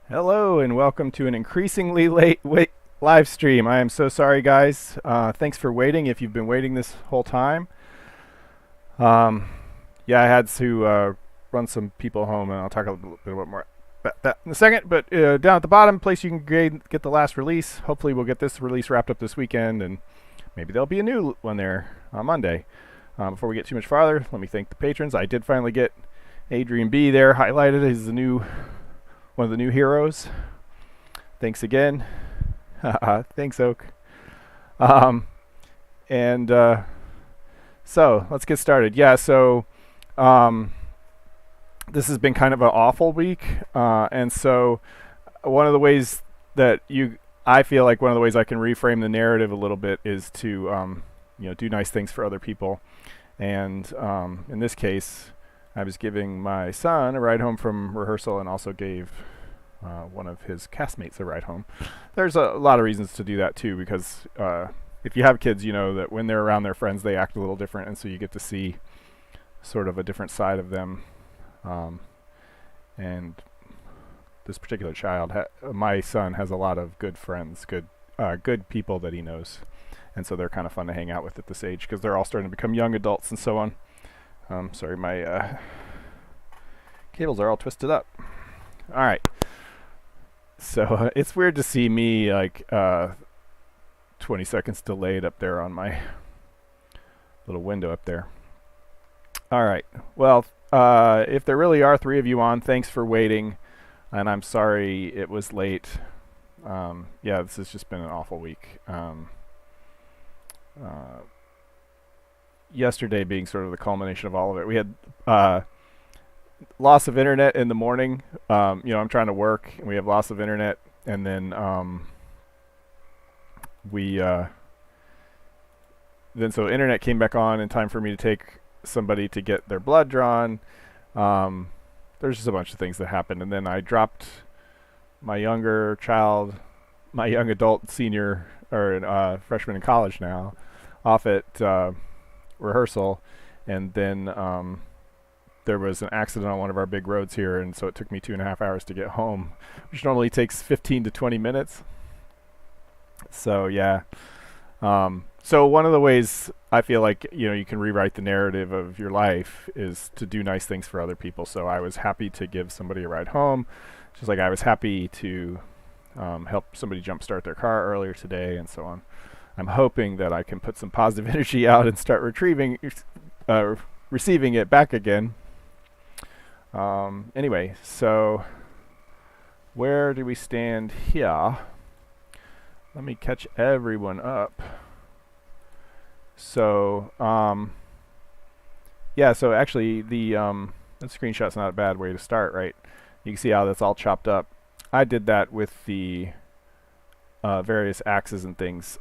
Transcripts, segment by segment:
Hello and welcome to an increasingly late live stream. I am so sorry, guys. Thanks for waiting. If you've been waiting this whole time, um, yeah, I had to run some people home, and I'll talk a little bit more about that in a second. But down at the bottom, place you can get the last release. Hopefully, we'll get this release wrapped up this weekend, and maybe there'll be a new one there on Monday. Before we get too much farther, let me thank the patrons. I did finally get Adrian B there highlighted as one of the new heroes. Thanks again. Thanks, Oak. Um, and so let's get started. Yeah, so um, this has been kind of an awful week, and so one of the ways that I feel like one of the ways I can reframe the narrative a little bit is to do nice things for other people. And in this case, I was giving my son a ride home from rehearsal and also gave one of his castmates a ride home. There's a lot of reasons to do that too, because if you have kids, you know that when they're around their friends, they act a little different, and so you get to see sort of a different side of them. And this particular child, my son, has a lot of good friends, good people that he knows, and so they're kind of fun to hang out with at this age because they're all starting to become young adults and so on. Sorry, my cables are all twisted up. All right. So it's weird to see me like 20 seconds delayed up there on my little window up there. All right. Well, if there really are three of you on, thanks for waiting. And I'm sorry it was late. Yeah, this has just been an awful week. Yesterday being sort of the culmination of all of it. We had loss of internet in the morning. I'm trying to work, and we have loss of internet, and then so internet came back on in time for me to take somebody to get their blood drawn. There's just a bunch of things that happened, and then I dropped my younger child, my young adult senior or freshman in college now, off at rehearsal, and then there was an accident on one of our big roads here, and so it took me 2.5 hours to get home, which normally takes 15 to 20 minutes. So yeah. So one of the ways I feel like you can rewrite the narrative of your life is to do nice things for other people. So I was happy to give somebody a ride home, just like I was happy to help somebody jumpstart their car earlier today, and so on. I'm hoping that I can put some positive energy out and start receiving it back again. Anyway, so where do we stand here? Let me catch everyone up. So, yeah, so actually that screenshot's not a bad way to start, right? You can see how that's all chopped up. I did that with the various axes and things,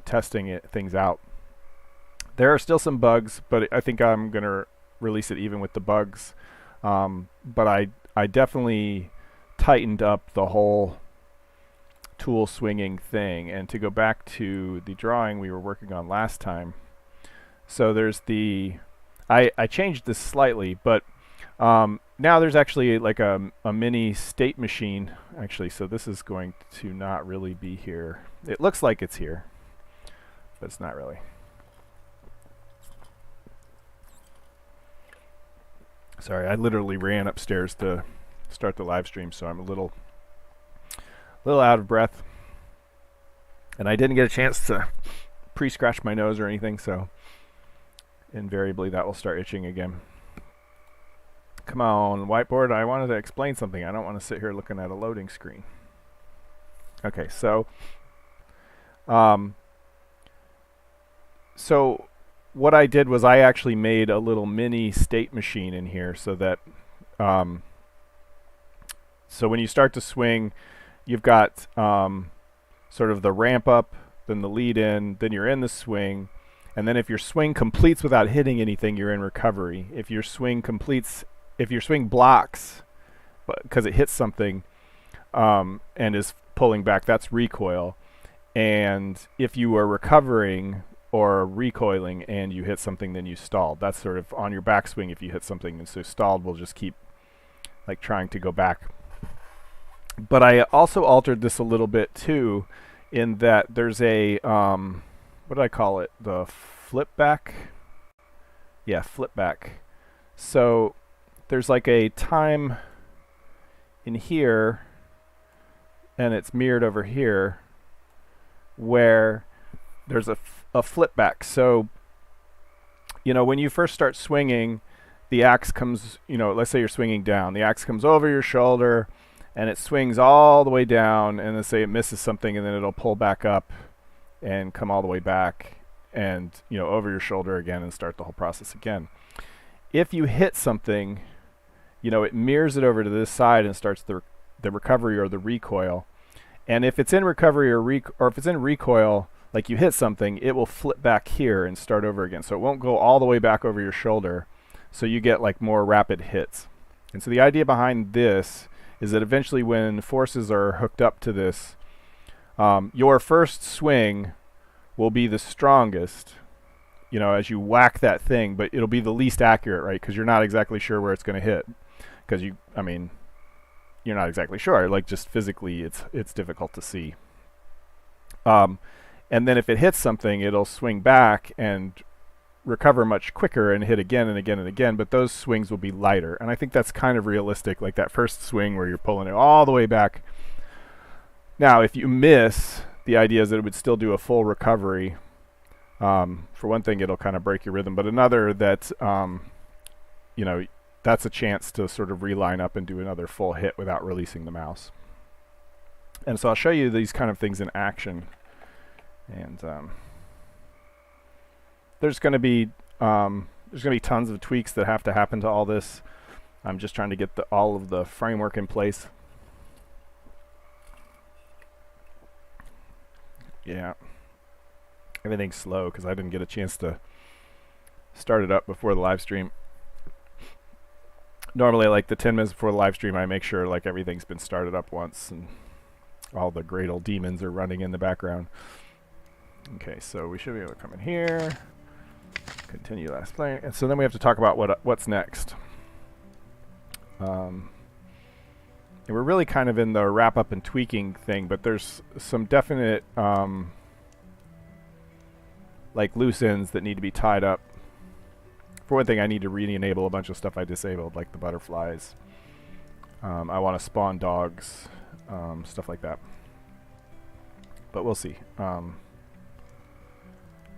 testing things out. There are still some bugs, but I think I'm going to release it even with the bugs. But I definitely tightened up the whole tool swinging thing. And to go back to the drawing we were working on last time, so there's I changed this slightly, but now there's actually like a mini state machine, actually, so this is going to not really be here. It looks like it's here, but it's not really. Sorry, I literally ran upstairs to start the live stream, so I'm a little out of breath. And I didn't get a chance to pre-scratch my nose or anything, so invariably that will start itching again. Come on, whiteboard, I wanted to explain something. I don't want to sit here looking at a loading screen. Okay, so what I did was I actually made a little mini state machine in here so that so when you start to swing, you've got sort of the ramp up, then the lead in, then you're in the swing, and then if your swing completes without hitting anything, you're in recovery. If your swing blocks because it hits something and is pulling back, that's recoil. And if you are recovering or recoiling and you hit something, then you stalled. That's sort of on your backswing if you hit something, and so stalled will just keep like trying to go back. But I also altered this a little bit too, in that there's a what do I call it? The flip back. Yeah, flip back. So there's like a time in here, and it's mirrored over here, where there's a flip back. So when you first start swinging, the axe comes. Let's say you're swinging down. The axe comes over your shoulder, and it swings all the way down, and then say it misses something, and then it'll pull back up and come all the way back and over your shoulder again and start the whole process again. If you hit something, it mirrors it over to this side and starts the recovery or the recoil. And if it's in recovery or if it's in recoil, like you hit something, it will flip back here and start over again. So it won't go all the way back over your shoulder. So you get like more rapid hits. And so the idea behind this is that eventually when forces are hooked up to this, your first swing will be the strongest, as you whack that thing, but it'll be the least accurate, right? Because you're not exactly sure where it's going to hit. Because you're not exactly sure. Like just physically, it's difficult to see. And then if it hits something, it'll swing back and recover much quicker and hit again and again and again, but those swings will be lighter. And I think that's kind of realistic, like that first swing where you're pulling it all the way back. Now, if you miss, the idea is that it would still do a full recovery. For one thing, it'll kind of break your rhythm, but another that, that's a chance to sort of reline up and do another full hit without releasing the mouse. And so I'll show you these kind of things in action. And there's going to be tons of tweaks that have to happen to all this. I'm just trying to get all of the framework in place. Yeah, everything's slow because I didn't get a chance to start it up before the live stream. Normally, like the 10 minutes before the live stream, I make sure like everything's been started up once and all the great old demons are running in the background. Okay, so we should be able to come in here, continue last play, and so then we have to talk about what's next. And we're really kind of in the wrap up and tweaking thing, but there's some definite like loose ends that need to be tied up. For one thing, I need to re-enable a bunch of stuff I disabled, like the butterflies. I want to spawn dogs, stuff like that. But we'll see.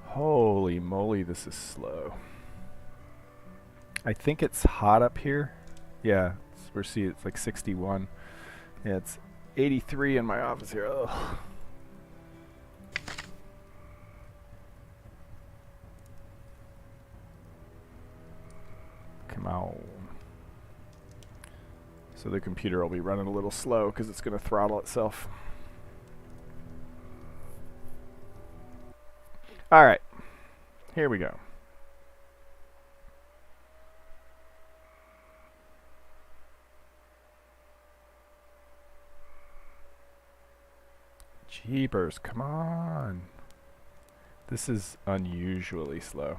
Holy moly, this is slow. I think it's hot up here. Yeah, we're seeing it's like 61. Yeah, it's 83 in my office here. Ugh. Come on. So the computer will be running a little slow because it's going to throttle itself. All right, here we go. Jeepers, come on. This is unusually slow.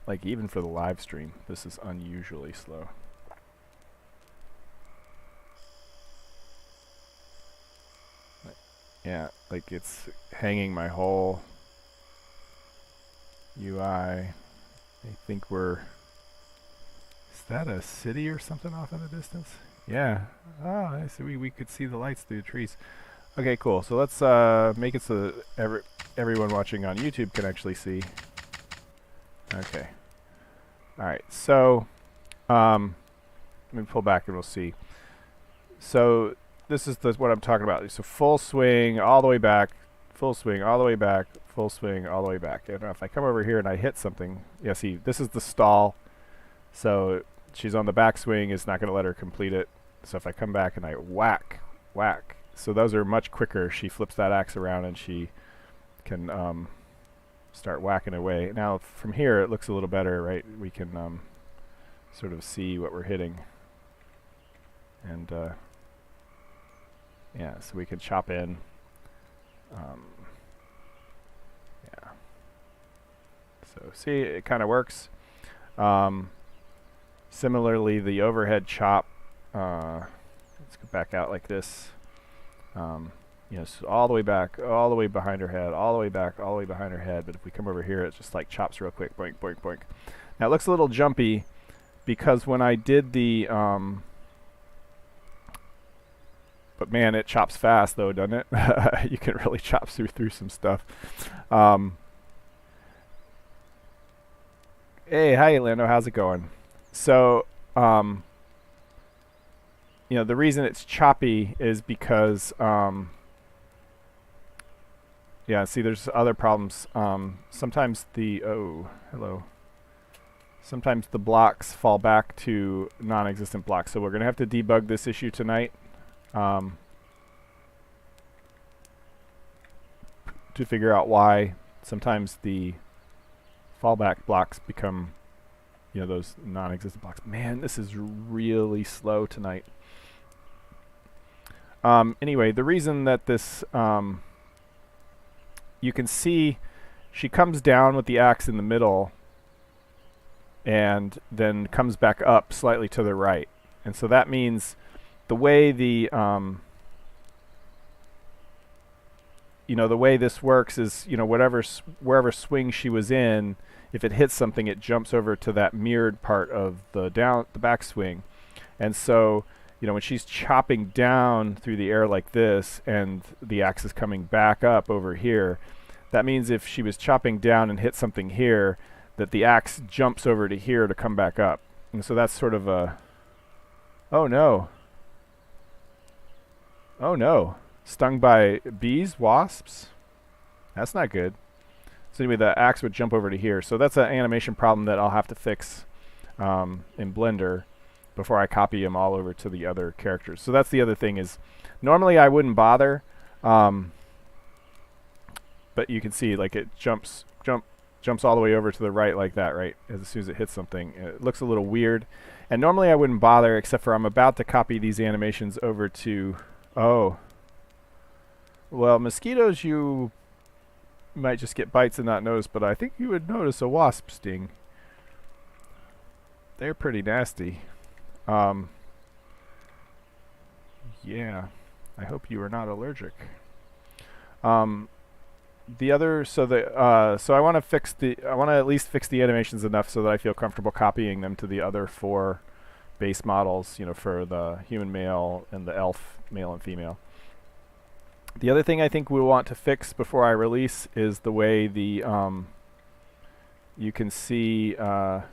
Like even for the live stream, this is unusually slow. Yeah, like it's hanging my whole UI. I think we're... Is that a city or something off in the distance? Yeah. Oh, I see. We could see the lights through the trees. Okay, cool. So let's make it so that everyone watching on YouTube can actually see. Okay. All right. So let me pull back and we'll see. So this is what I'm talking about. So full swing all the way back, full swing all the way back, full swing all the way back. And if I come over here and I hit something, yeah, see, this is the stall. So she's on the backswing, it's not going to let her complete it. So if I come back and I whack, whack. So those are much quicker. She flips that axe around and she can start whacking away. Now from here it looks a little better, right? We can sort of see what we're hitting. And yeah, so we can chop in. So see, it kind of works. Similarly, the overhead chop, let's go back out like this. You know, so all the way back, all the way behind her head, all the way back, all the way behind her head. But if we come over here, it just like chops real quick, boink, boink, boink. Now it looks a little jumpy because when I did the, but man, it chops fast though, doesn't it? You can really chop through some stuff. Hey, hi, Lando, how's it going? So, you know, the reason it's choppy is because, yeah, see, there's other problems. Sometimes sometimes the blocks fall back to non-existent blocks. So we're going to have to debug this issue tonight to figure out why sometimes the fallback blocks become, you know, those non-existent blocks. Man, this is really slow tonight. Anyway, the reason that this, you can see she comes down with the axe in the middle and then comes back up slightly to the right. And so that means the way the, you know, the way this works is, you know, wherever swing she was in, if it hits something, it jumps over to that mirrored part of the backswing. And so, you know, when she's chopping down through the air like this and the axe is coming back up over here, that means if she was chopping down and hit something here, that the axe jumps over to here to come back up. And so that's sort of a, oh no. Oh no. Stung by bees, wasps? That's not good. So anyway, the axe would jump over to here. So that's an animation problem that I'll have to fix in Blender before I copy them all over to the other characters. So that's the other thing is, normally I wouldn't bother, but you can see like it jumps all the way over to the right like that, right? As soon as it hits something. It looks a little weird. And normally I wouldn't bother, except for I'm about to copy these animations over to, oh. Well, mosquitoes, you might just get bites and not notice, but I think you would notice a wasp sting. They're pretty nasty. Yeah, I hope you are not allergic. The other, so I want to at least fix the animations enough so that I feel comfortable copying them to the other 4 base models, you know, for the human male and the elf male and female. The other thing I think we'll want to fix before I release is the way the, you can see, you know,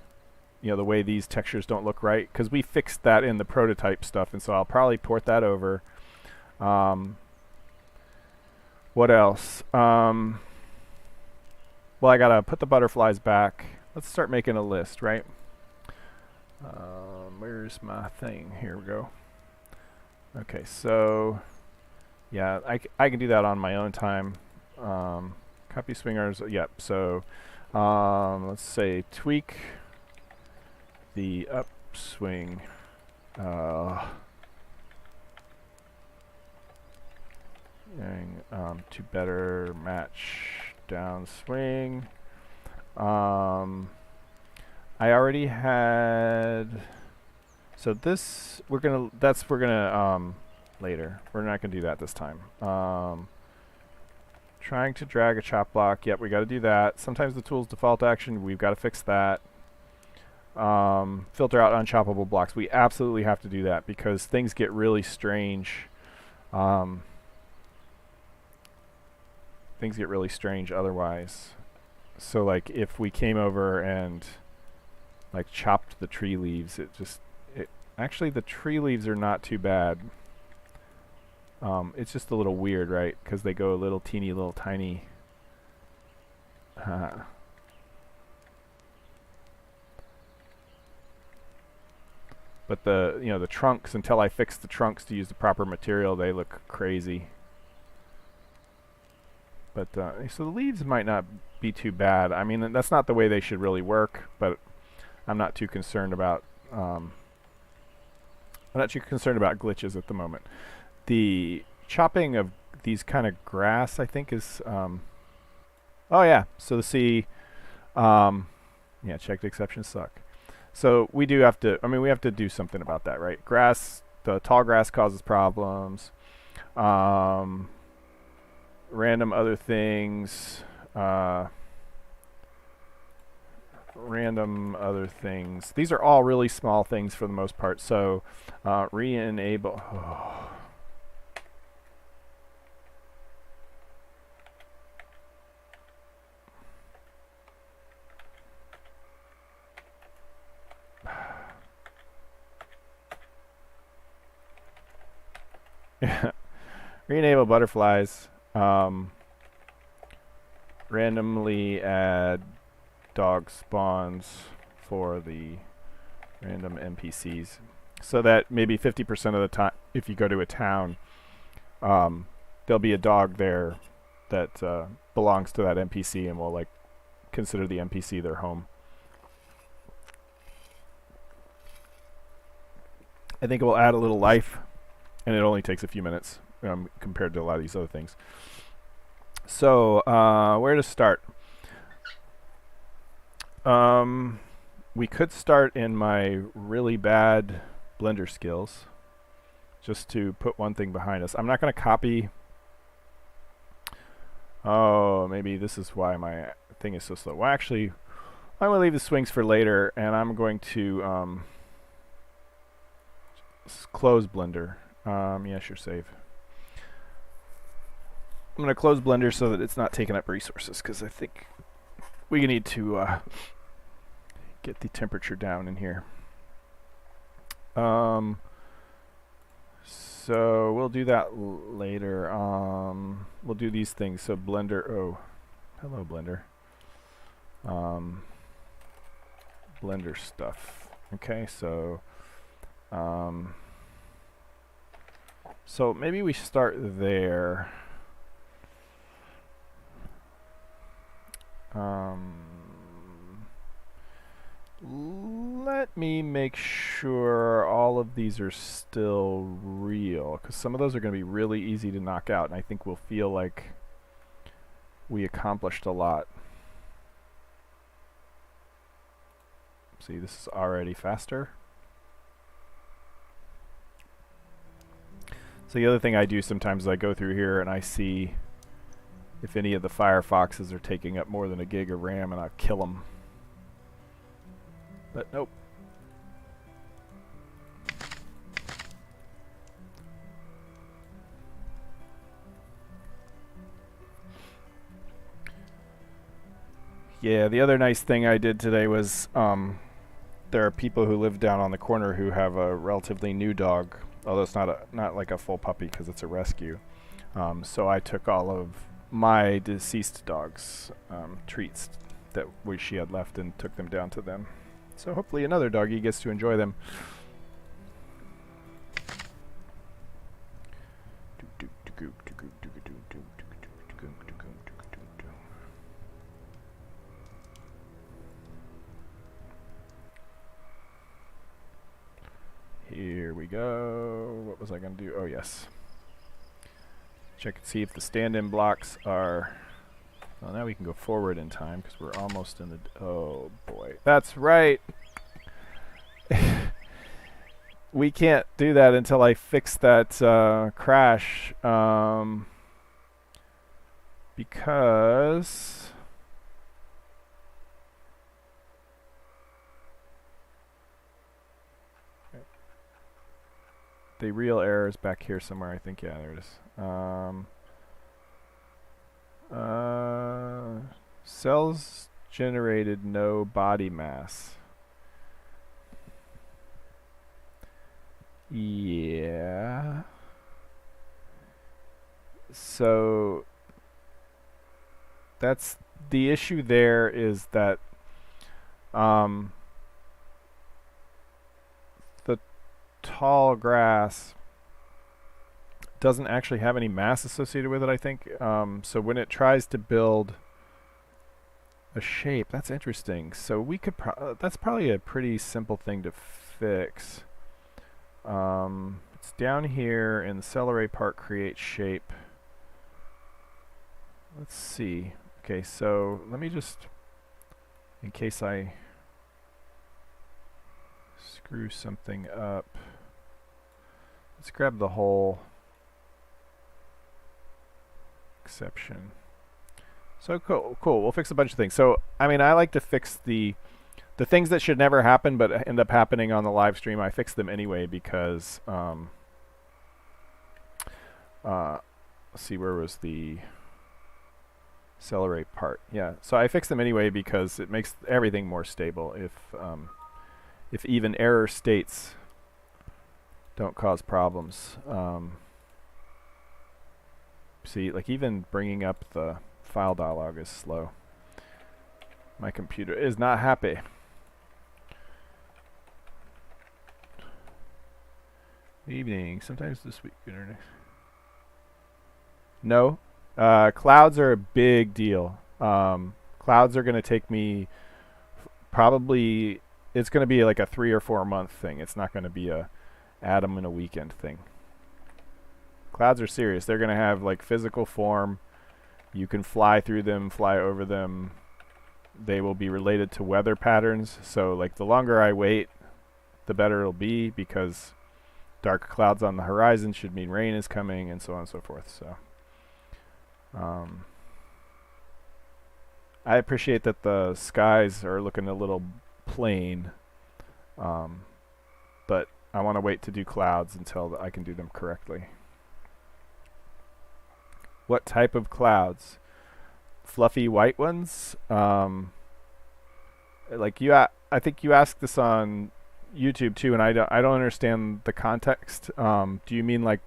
the way these textures don't look right, because we fixed that in the prototype stuff, and so I'll probably port that over. What else? Well, I gotta put the butterflies back. Let's start making a list, right? Where's my thing? Here we go. Okay, so yeah, I can do that on my own time. Copy swingers, yep. So let's say tweak the upswing. To better match downswing. I already had, so this we're gonna later. We're not gonna do that this time. Trying to drag a chop block. Yep, we got to do that. Sometimes the tool's default action. We've got to fix that. Filter out unchoppable blocks. We absolutely have to do that because things get really strange. Things get really strange otherwise. So like if we came over and like chopped the tree leaves, actually the tree leaves are not too bad. It's just a little weird, right? Because they go a little teeny, little tiny. But the trunks, until I fix the trunks to use the proper material, they look crazy. But so the leaves might not be too bad. I mean, that's not the way they should really work, but I'm not too concerned about glitches at the moment. The chopping of these kind of grass, I think, is oh yeah. So yeah, checked exceptions suck. So we do have to, I mean, we have to do something about that, right? Grass, the tall grass causes problems. Um, Random other things. Random other things. These are all really small things for the most part. So re-enable. Oh. Re-enable butterflies. Randomly add dog spawns for the random NPCs, so that maybe 50% of the time, if you go to a town, there'll be a dog there that belongs to that NPC, and will like consider the NPC their home. I think it will add a little life, and it only takes a few minutes compared to a lot of these other things. So where to start? We could start in my really bad Blender skills, just to put one thing behind us. I'm not going to copy. Oh, maybe this is why my thing is so slow. Well, actually, I'm going to leave the swings for later, and I'm going to close Blender. Yeah, sure, save. I'm going to close Blender so that it's not taking up resources, because I think we need to get the temperature down in here. So we'll do that later. We'll do these things. So Blender. Oh, hello, Blender. Blender stuff. Okay, so so maybe we start there. Let me make sure all of these are still real, because some of those are going to be really easy to knock out, and I think we'll feel like we accomplished a lot. See, this is already faster. So the other thing I do sometimes is I go through here and I see if any of the Firefoxes are taking up more than a gig of RAM, and I'll kill them. But nope. Yeah, the other nice thing I did today was there are people who live down on the corner who have a relatively new dog, although it's not like a full puppy because it's a rescue. So I took all of my deceased dog's treats that she had left and took them down to them. So hopefully another doggy gets to enjoy them. Here we go. What was I going to do? Oh, yes. Check and see if the stand-in blocks are... Well, now we can go forward in time because we're almost in the... Oh, boy. That's right. We can't do that until I fix that crash. Because... The real error is back here somewhere, I think. Yeah, there it is. Cells generated no body mass. Yeah. So that's the issue there, is that the tall grass doesn't actually have any mass associated with it, I think. So when it tries to build a shape, that's interesting. So we could that's probably a pretty simple thing to fix. It's down here in the cell array part, create shape. Let's see. Okay, so let me just, in case I screw something up. Let's grab the whole exception. So cool. We'll fix a bunch of things. So, I mean, I like to fix the things that should never happen but end up happening on the live stream. I fix them anyway because, let's see, where was the accelerate part? Yeah, so I fix them anyway because it makes everything more stable if even error states don't cause problems. See, like even bringing up the file dialog is slow. My computer is not happy. Evening, sometimes this week. No, clouds are a big deal. Clouds are going to take me probably, it's going to be like a 3 or 4 month thing. It's not going to be a add them in a weekend thing. Clouds are serious. They're going to have like physical form. You can fly through them, fly over them. They will be related to weather patterns. So like the longer I wait, the better it'll be, because dark clouds on the horizon should mean rain is coming, and so on and so forth. So I appreciate that the skies are looking a little plain, but I want to wait to do clouds until I can do them correctly. What type of clouds? Fluffy white ones? Like I think you asked this on YouTube too, and I don't understand the context. Do you mean like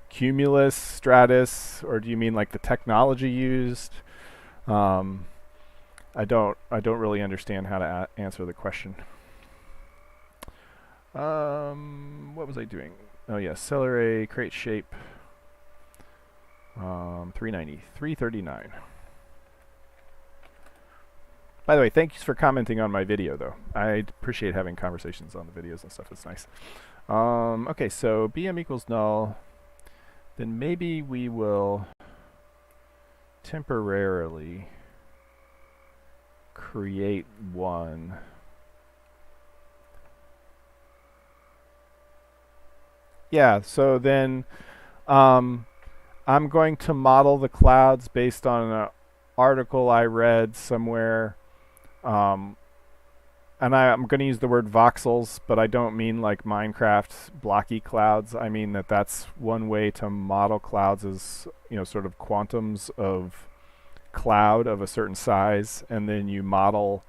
cumulus, stratus, or do you mean like the technology used? I don't really understand how to answer the question. What was I doing? Oh yeah, Celery, create shape. 339. By the way, thanks for commenting on my video, though. I appreciate having conversations on the videos and stuff. It's nice. Okay, so BM equals null. Then maybe we will temporarily create one. Yeah, so then I'm going to model the clouds based on an article I read somewhere. And I'm going to use the word voxels, but I don't mean like Minecraft's blocky clouds. I mean that's one way to model clouds, is, you know, sort of quantums of cloud of a certain size, and then you model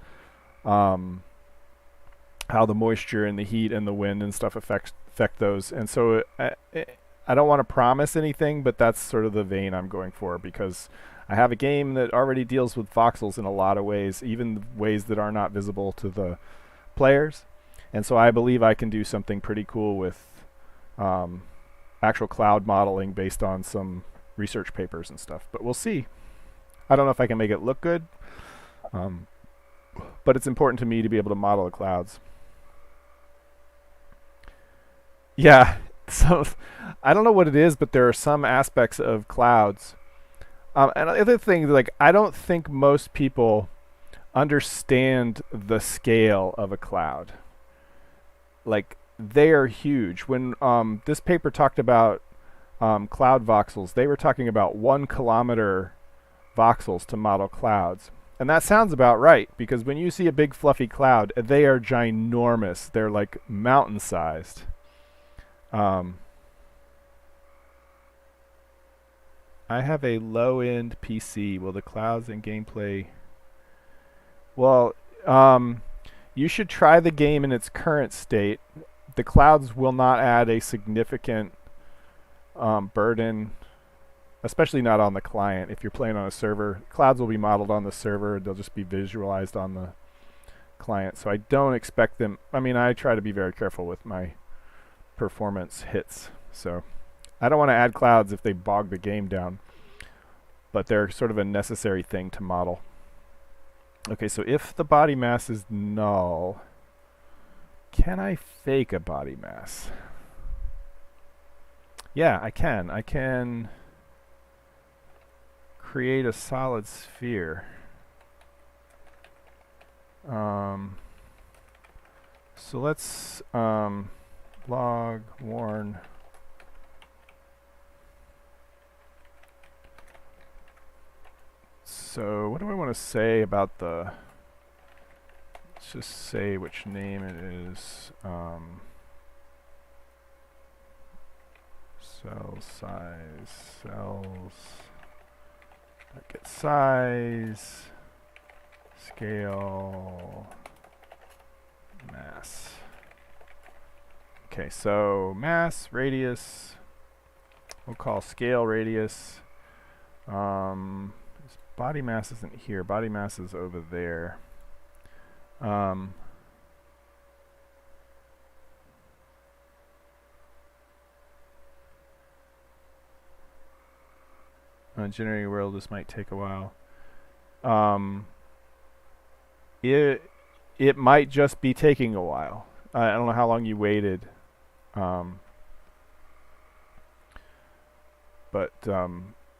how the moisture and the heat and the wind and stuff affect those. And so I don't want to promise anything, but that's sort of the vein I'm going for, because I have a game that already deals with voxels in a lot of ways, even ways that are not visible to the players. And so I believe I can do something pretty cool with actual cloud modeling based on some research papers and stuff. But we'll see. I don't know if I can make it look good, but it's important to me to be able to model the clouds. Yeah, so I don't know what it is, but there are some aspects of clouds. And the other thing, like, I don't think most people understand the scale of a cloud. Like, they are huge. When this paper talked about cloud voxels, they were talking about 1 kilometer voxels to model clouds. And that sounds about right, because when you see a big fluffy cloud, they are ginormous. They're like mountain-sized. I have a low-end PC. Will the clouds and gameplay... Well, you should try the game in its current state. The clouds will not add a significant burden, especially not on the client. If you're playing on a server, clouds will be modeled on the server. They'll just be visualized on the client. So I don't expect them... I mean, I try to be very careful with my performance hits. So I don't want to add clouds if they bog the game down, but they're sort of a necessary thing to model. Okay, so if the body mass is null, can I fake a body mass? Yeah, I can. I can create a solid sphere. So let's log warn. So what do I want to say about the, let's just say which name it is. Cell size, cells, get size, scale, mass. Okay, so mass, radius, we'll call scale radius. Body mass isn't here, body mass is over there. Generating a world, this might take a while. It might just be taking a while. I don't know how long you waited. But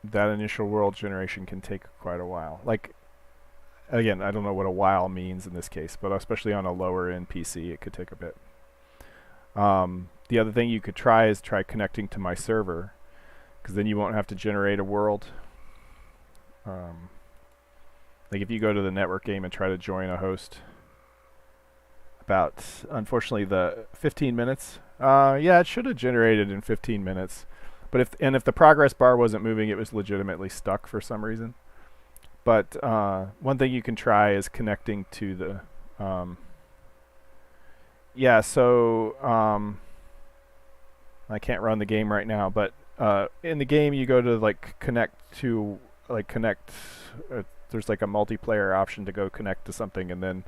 that initial world generation can take quite a while. Like, again, I don't know what a while means in this case, but especially on a lower end PC, it could take a bit. The other thing you could try is try connecting to my server, because then you won't have to generate a world. Like if you go to the network game and try to join a host, about, unfortunately, the 15 minutes. Yeah, it should have generated in 15 minutes. But if the progress bar wasn't moving, it was legitimately stuck for some reason. But one thing you can try is connecting to the... yeah, so I can't run the game right now, but in the game you go to like connect to there's like a multiplayer option to go connect to something, and then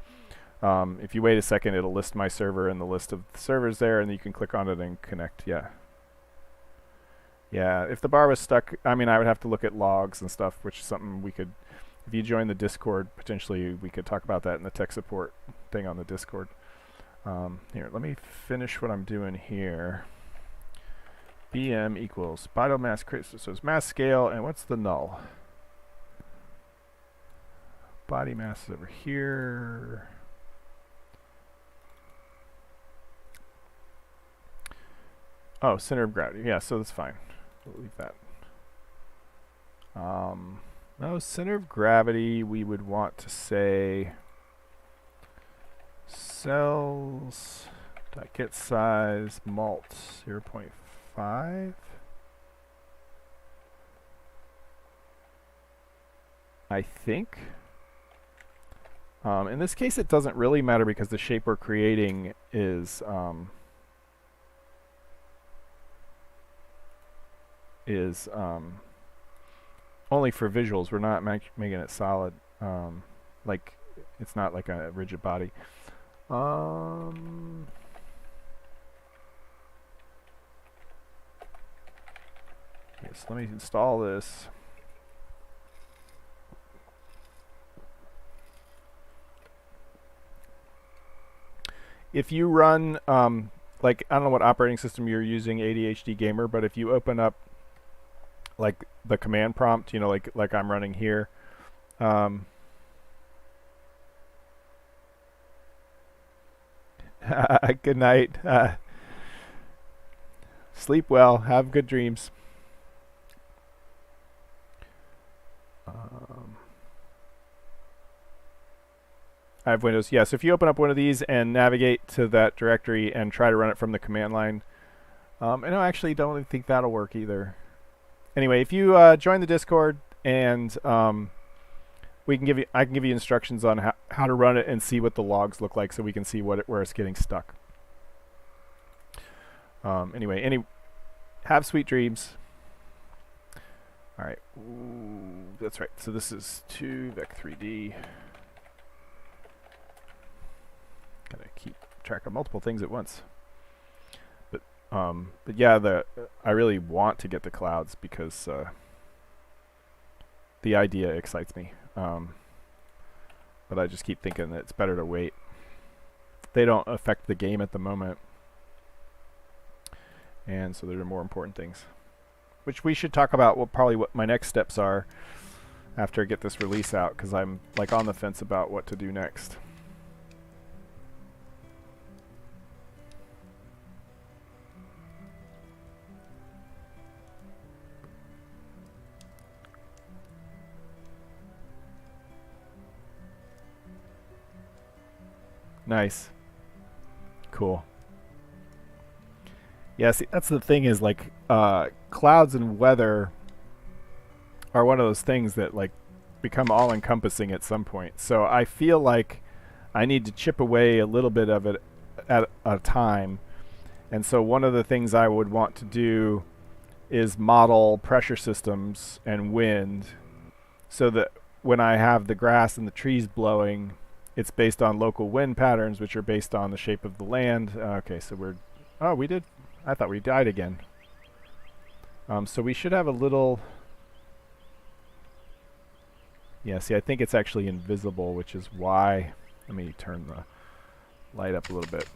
if you wait a second, it'll list my server in the list of the servers there, and you can click on it and connect. Yeah, if the bar was stuck, I mean, I would have to look at logs and stuff, which is something we could, if you join the Discord, potentially we could talk about that in the tech support thing on the Discord. Here, let me finish what I'm doing here. BM equals biomass, so it's mass scale, and what's the null? Body mass is over here. Oh, center of gravity. Yeah, so that's fine. We'll leave that. No, center of gravity, we would want to say cells dot get size mult 0.5. I think. In this case, it doesn't really matter because the shape we're creating is only for visuals. We're not making it solid. Like, it's not like a rigid body. Yes, let me install this. If you run, like, I don't know what operating system you're using, ADHD Gamer, but if you open up, like, the command prompt, you know, like I'm running here, good night. Sleep well. Have good dreams. I have Windows. Yes, if you open up one of these and navigate to that directory and try to run it from the command line, and I actually don't think that'll work either. Anyway, if you join the Discord, and I can give you instructions on how to run it and see what the logs look like, so we can see where it's getting stuck. Anyway, have sweet dreams. All right, ooh, that's right. So this is 2vec3d. Gotta keep track of multiple things at once. But yeah, I really want to get the clouds because the idea excites me. But I just keep thinking that it's better to wait. They don't affect the game at the moment, and so there are more important things, which we should talk about. Probably what my next steps are after I get this release out, because I'm like on the fence about what to do next. Nice. Cool. Yeah, see, that's the thing is like clouds and weather are one of those things that like become all encompassing at some point. So I feel like I need to chip away a little bit of it at a time. And so one of the things I would want to do is model pressure systems and wind so that when I have the grass and the trees blowing, it's based on local wind patterns, which are based on the shape of the land. Okay, so we're... Oh, we did... I thought we died again. So we should have a little... Yeah, see, I think it's actually invisible, which is why... Let me turn the light up a little bit.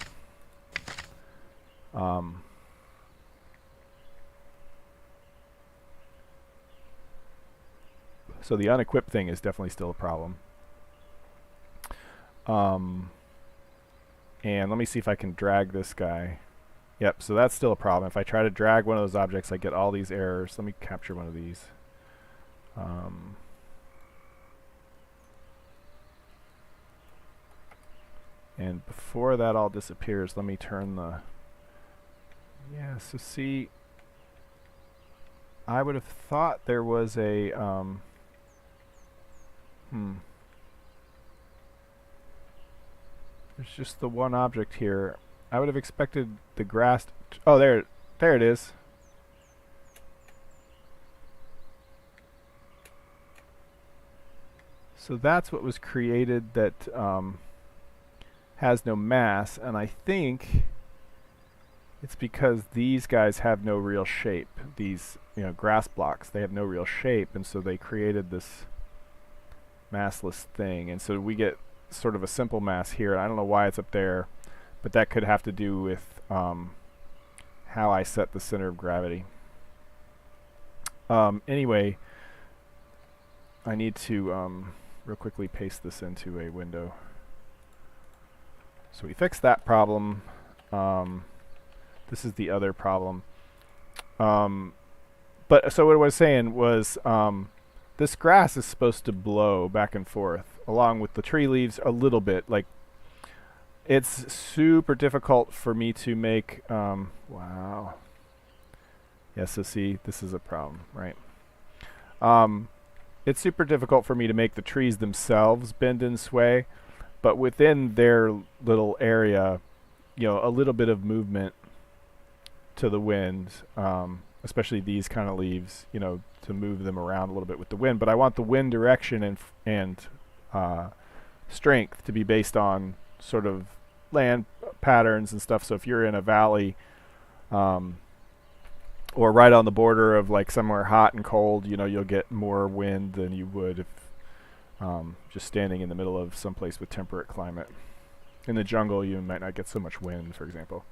So the unequipped thing is definitely still a problem. And let me see if I can drag this guy. Yep, so that's still a problem. If I try to drag one of those objects, I get all these errors. Let me capture one of these. And before that all disappears, let me turn the... Yeah, so see, I would have thought there was a... There's just the one object here. I would have expected the grass... Oh, there it is. So that's what was created that has no mass, and I think it's because these guys have no real shape. These, grass blocks, they have no real shape, and so they created this massless thing, and so we get sort of a simple mass here. I don't know why it's up there, but that could have to do with how I set the center of gravity. Anyway, I need to real quickly paste this into a window. So we fixed that problem. This is the other problem. But so what I was saying was this grass is supposed to blow back and forth along with the tree leaves a little bit. Like, it's super difficult for me to make... wow. Yeah, so see, this is a problem, right? It's super difficult for me to make the trees themselves bend and sway, but within their little area, a little bit of movement to the wind, especially these kind of leaves, to move them around a little bit with the wind. But I want the wind direction and strength to be based on sort of land patterns and stuff. So if you're in a valley, or right on the border of like somewhere hot and cold, you'll get more wind than you would if just standing in the middle of someplace with temperate climate. In the jungle, you might not get so much wind, for example.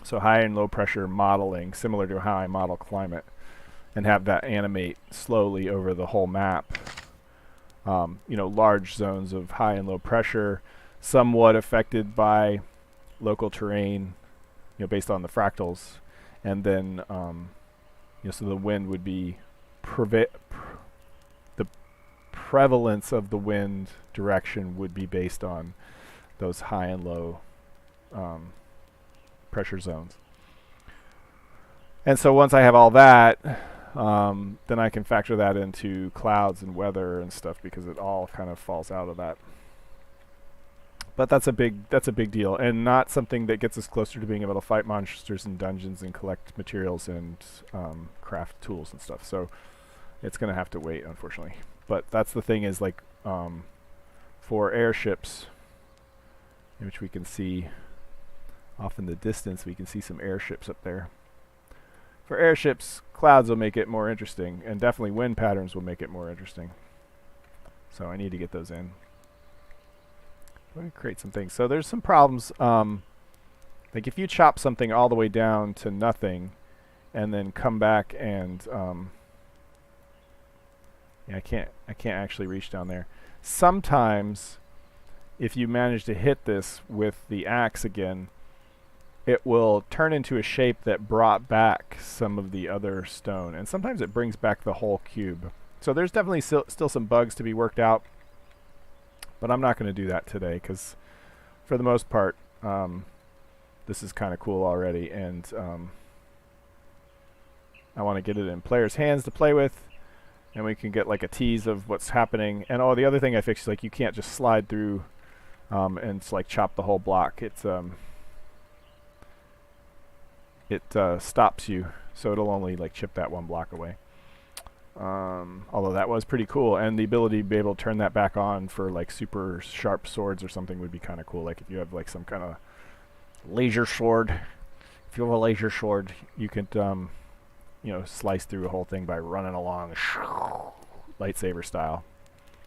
So high and low pressure modeling, similar to how I model climate, and have that animate slowly over the whole map. Large zones of high and low pressure, somewhat affected by local terrain, based on the fractals. And then, so the wind would be the prevalence of the wind direction would be based on those high and low pressure zones. And so once I have all that, then I can factor that into clouds and weather and stuff, because it all kind of falls out of that. But that's a big deal, and not something that gets us closer to being able to fight monsters in dungeons and collect materials and craft tools and stuff. So it's going to have to wait, unfortunately. But that's the thing is, like, for airships, which we can see off in the distance, we can see some airships up there. For airships, clouds will make it more interesting, and definitely wind patterns will make it more interesting. So I need to get those in. Let me create some things. So there's some problems. Like if you chop something all the way down to nothing, and then come back and yeah, I can't actually reach down there. Sometimes, if you manage to hit this with the axe again, it will turn into a shape that brought back some of the other stone, and sometimes it brings back the whole cube. So there's definitely still some bugs to be worked out. But I'm not going to do that today because for the most part, this is kind of cool already, and I want to get it in players' hands to play with, and we can get like a tease of what's happening. And oh, the other thing I fixed is like you can't just slide through and it's like chop the whole block. It stops you, so it'll only like chip that one block away. Although that was pretty cool, and the ability to be able to turn that back on for like super sharp swords or something would be kind of cool. Like if you have like some kind of laser sword, if you have a laser sword, you could slice through a whole thing by running along lightsaber style.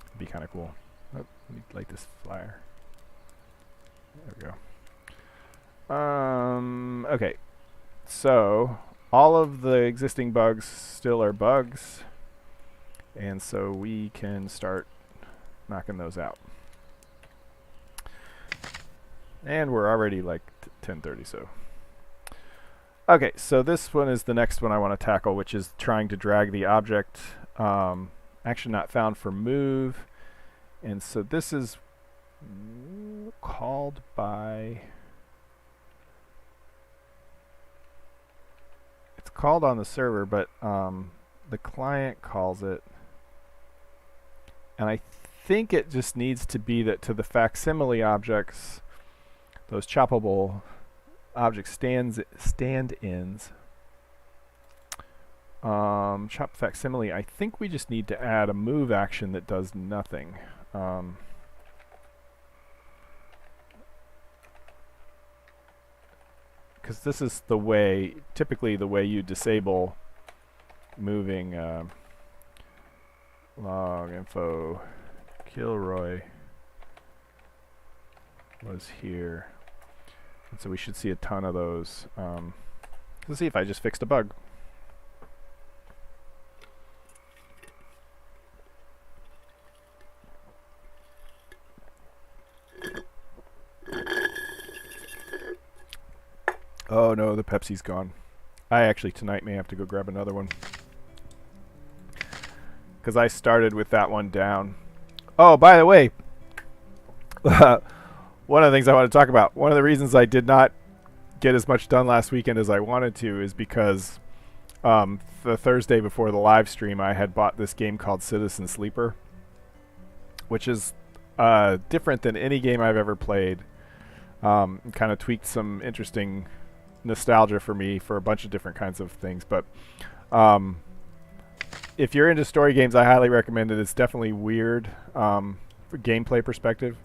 It'd be kind of cool. Oh, let me light this flyer. There we go. Okay, so all of the existing bugs still are bugs, and so we can start knocking those out. And we're already like 10:30, so. Okay, so this one is the next one I want to tackle, which is trying to drag the object. Action not found for move. And so this is called by... It's called on the server, but the client calls it. And I think it just needs to be that to the facsimile objects, those choppable object stand-ins, chop facsimile, I think we just need to add a move action that does nothing. Because this is the way, typically the way you disable moving. Log info Kilroy was here. And so we should see a ton of those. Let's see if I just fixed a bug. Oh no, the Pepsi's gone. I actually tonight may have to go grab another one, because I started with that one down. Oh, by the way, one of the things I want to talk about, one of the reasons I did not get as much done last weekend as I wanted to is because the Thursday before the live stream I had bought this game called Citizen Sleeper, which is different than any game I've ever played. Kind of tweaked some interesting nostalgia for me for a bunch of different kinds of things. But if you're into story games, I highly recommend it. It's definitely weird from gameplay perspective.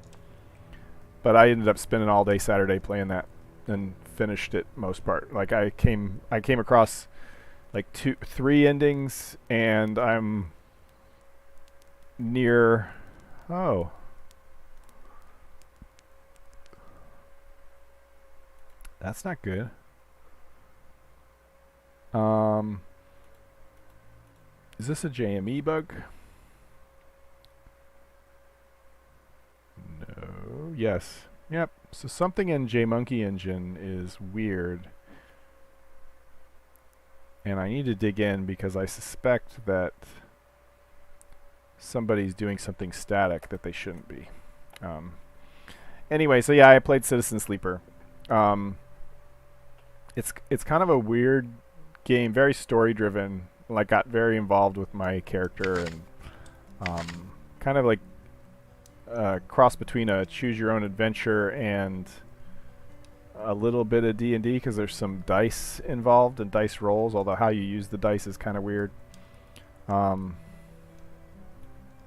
But I ended up spending all day Saturday playing that and finished it most part. Like I came across like 3 endings, and I'm near. Oh. That's not good. Is this a JME bug? No. Yes. Yep. So something in JMonkey Engine is weird. And I need to dig in because I suspect that somebody's doing something static that they shouldn't be. Anyway, so yeah, I played Citizen Sleeper. It's kind of a weird game, very story driven. Like, got very involved with my character, and kind of like a cross between a choose your own adventure and a little bit of D&D, because there's some dice involved and dice rolls, although how you use the dice is kind of weird.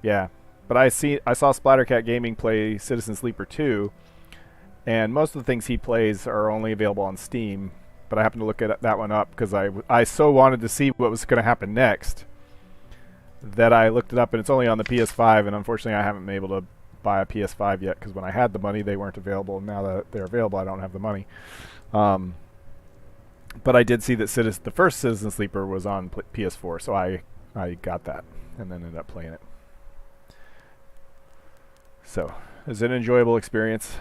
Yeah, but I saw Splattercat Gaming play Citizen Sleeper 2, and most of the things he plays are only available on Steam. But I happened to look at that one up because I so wanted to see what was going to happen next that I looked it up, and it's only on the PS5, and unfortunately I haven't been able to buy a PS5 yet because when I had the money they weren't available, and now that they're available I don't have the money. But I did see that the first Citizen Sleeper was on PS4, so I got that and then ended up playing it. So, it was an enjoyable experience.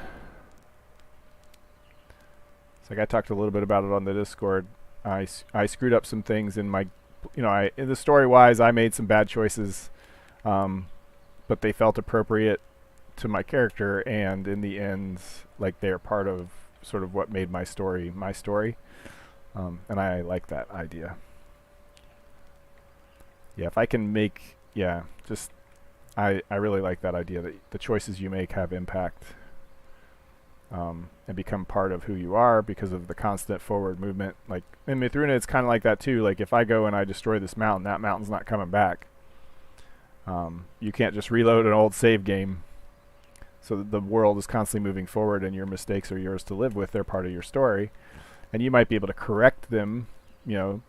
It's like I talked a little bit about it on the Discord. I screwed up some things in my, in the story-wise, I made some bad choices, but they felt appropriate to my character, and in the end, like they're part of sort of what made my story my story. And I like that idea. Yeah, if I can make, yeah, just, I really like that idea that the choices you make have impact, and become part of who you are because of the constant forward movement. Like in Mythruna, it's kind of like that too. Like if I go and I destroy this mountain, that mountain's not coming back. You can't just reload an old save game. So the world is constantly moving forward, and your mistakes are yours to live with. They're part of your story. And you might be able to correct them. You know,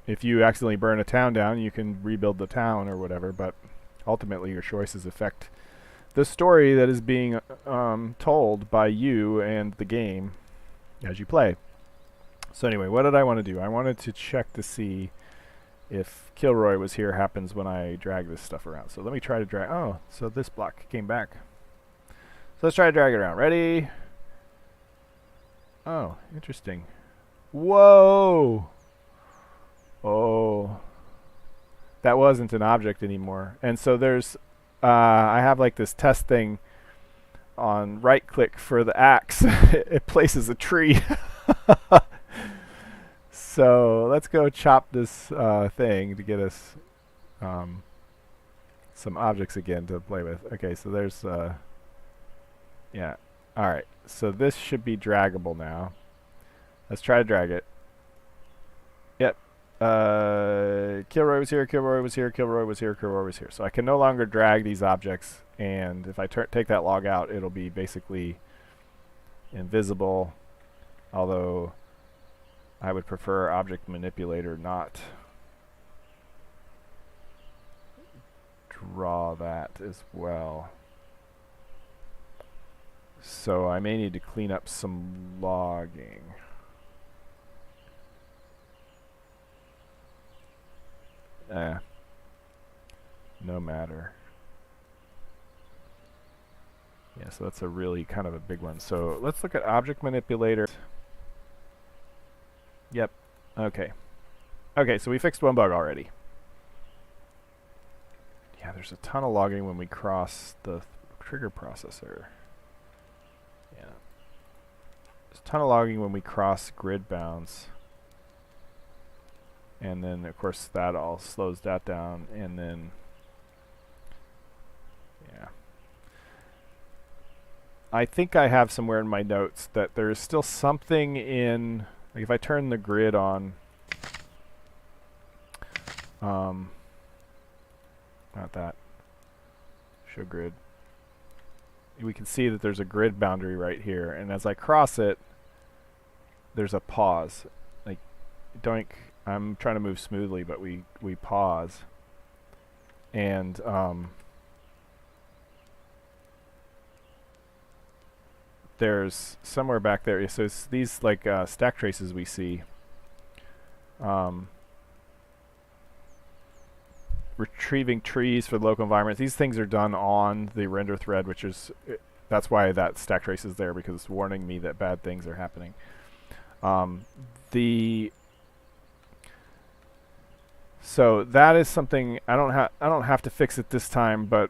if you accidentally burn a town down, you can rebuild the town or whatever. But ultimately, your choices affect the story that is being told by you and the game as you play. So anyway, what did I want to do? I wanted to check to see if Kilroy was here happens when I drag this stuff around. So let me try to drag. Oh, so this block came back. So let's try to drag it around. Ready? Oh, interesting. Whoa! Oh. That wasn't an object anymore. And so there's, I have like this test thing on right click for the axe. It places a tree. So let's go chop this thing to get us some objects again to play with. Okay, so there's, yeah. Alright, so this should be draggable now. Let's try to drag it. Yep. Kilroy was here, Kilroy was here, Kilroy was here, Kilroy was here. So I can no longer drag these objects, and if I take that log out, it'll be basically invisible, although I would prefer object manipulator not draw that as well. So I may need to clean up some logging. No matter. Yeah, so that's a really kind of a big one. So let's look at object manipulator. Yep. Okay. Okay, so we fixed one bug already. Yeah, there's a ton of logging when we cross the trigger processor. Yeah. There's a ton of logging when we cross grid bounds. And then, of course, that all slows that down. And then, yeah. I think I have somewhere in my notes that there is still something in, like if I turn the grid on, not that, show grid, we can see that there's a grid boundary right here. And as I cross it, there's a pause. Like, doink. I'm trying to move smoothly, but we pause. And there's somewhere back there. So it's these like stack traces we see. Retrieving trees for the local environment. These things are done on the render thread, which is that's why that stack trace is there, because it's warning me that bad things are happening. So that is something I don't have to fix it this time, but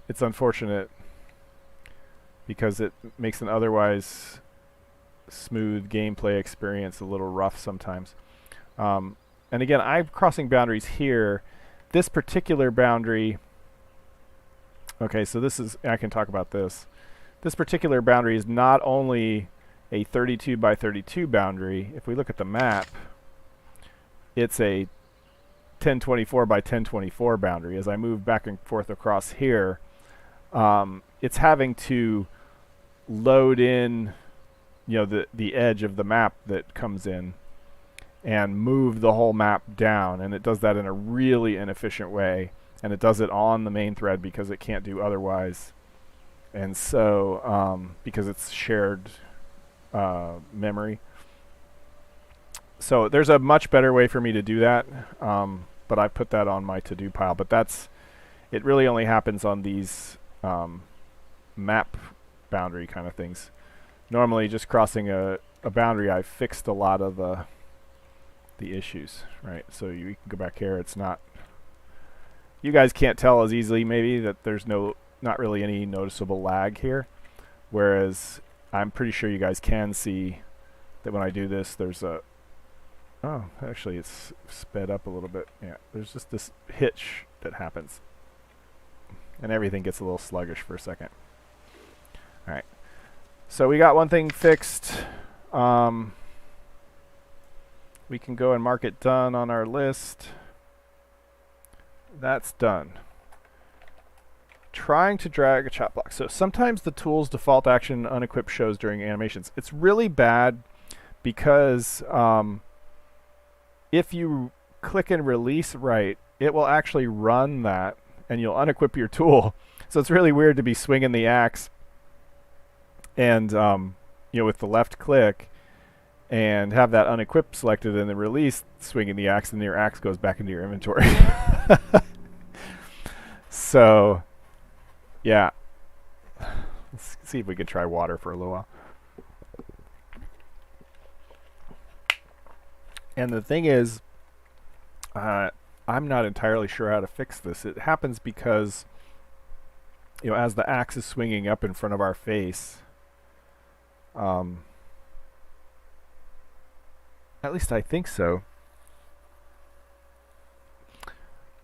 it's unfortunate because it makes an otherwise smooth gameplay experience a little rough sometimes. And again, I'm crossing boundaries here. This particular boundary, okay, so this is, I can talk about this. This particular boundary is not only a 32 by 32 boundary. If we look at the map, it's a 1024 by 1024 boundary. As I move back and forth across here, it's having to load in, you know, the edge of the map that comes in and move the whole map down, and it does that in a really inefficient way, and it does it on the main thread because it can't do otherwise. And so because it's shared memory. So there's a much better way for me to do that, but I put that on my to-do pile. But it really only happens on these map boundary kind of things. Normally, just crossing a boundary, I've fixed a lot of the issues, right? So you can go back here. It's not. You guys can't tell as easily maybe that there's no not really any noticeable lag here. Whereas I'm pretty sure you guys can see that when I do this, there's a... Oh, actually it's sped up a little bit. Yeah, there's just this hitch that happens. And everything gets a little sluggish for a second. Alright. So we got one thing fixed. We can go and mark it done on our list. That's done. Trying to drag a chop block. So sometimes the tool's default action unequip shows during animations. It's really bad because if you click and release right, it will actually run that and you'll unequip your tool. So it's really weird to be swinging the axe and with the left click and have that unequip selected and then release swinging the axe, and your axe goes back into your inventory. So yeah, let's see if we can try water for a little while. And the thing is, I'm not entirely sure how to fix this. It happens because, as the axe is swinging up in front of our face, at least I think so.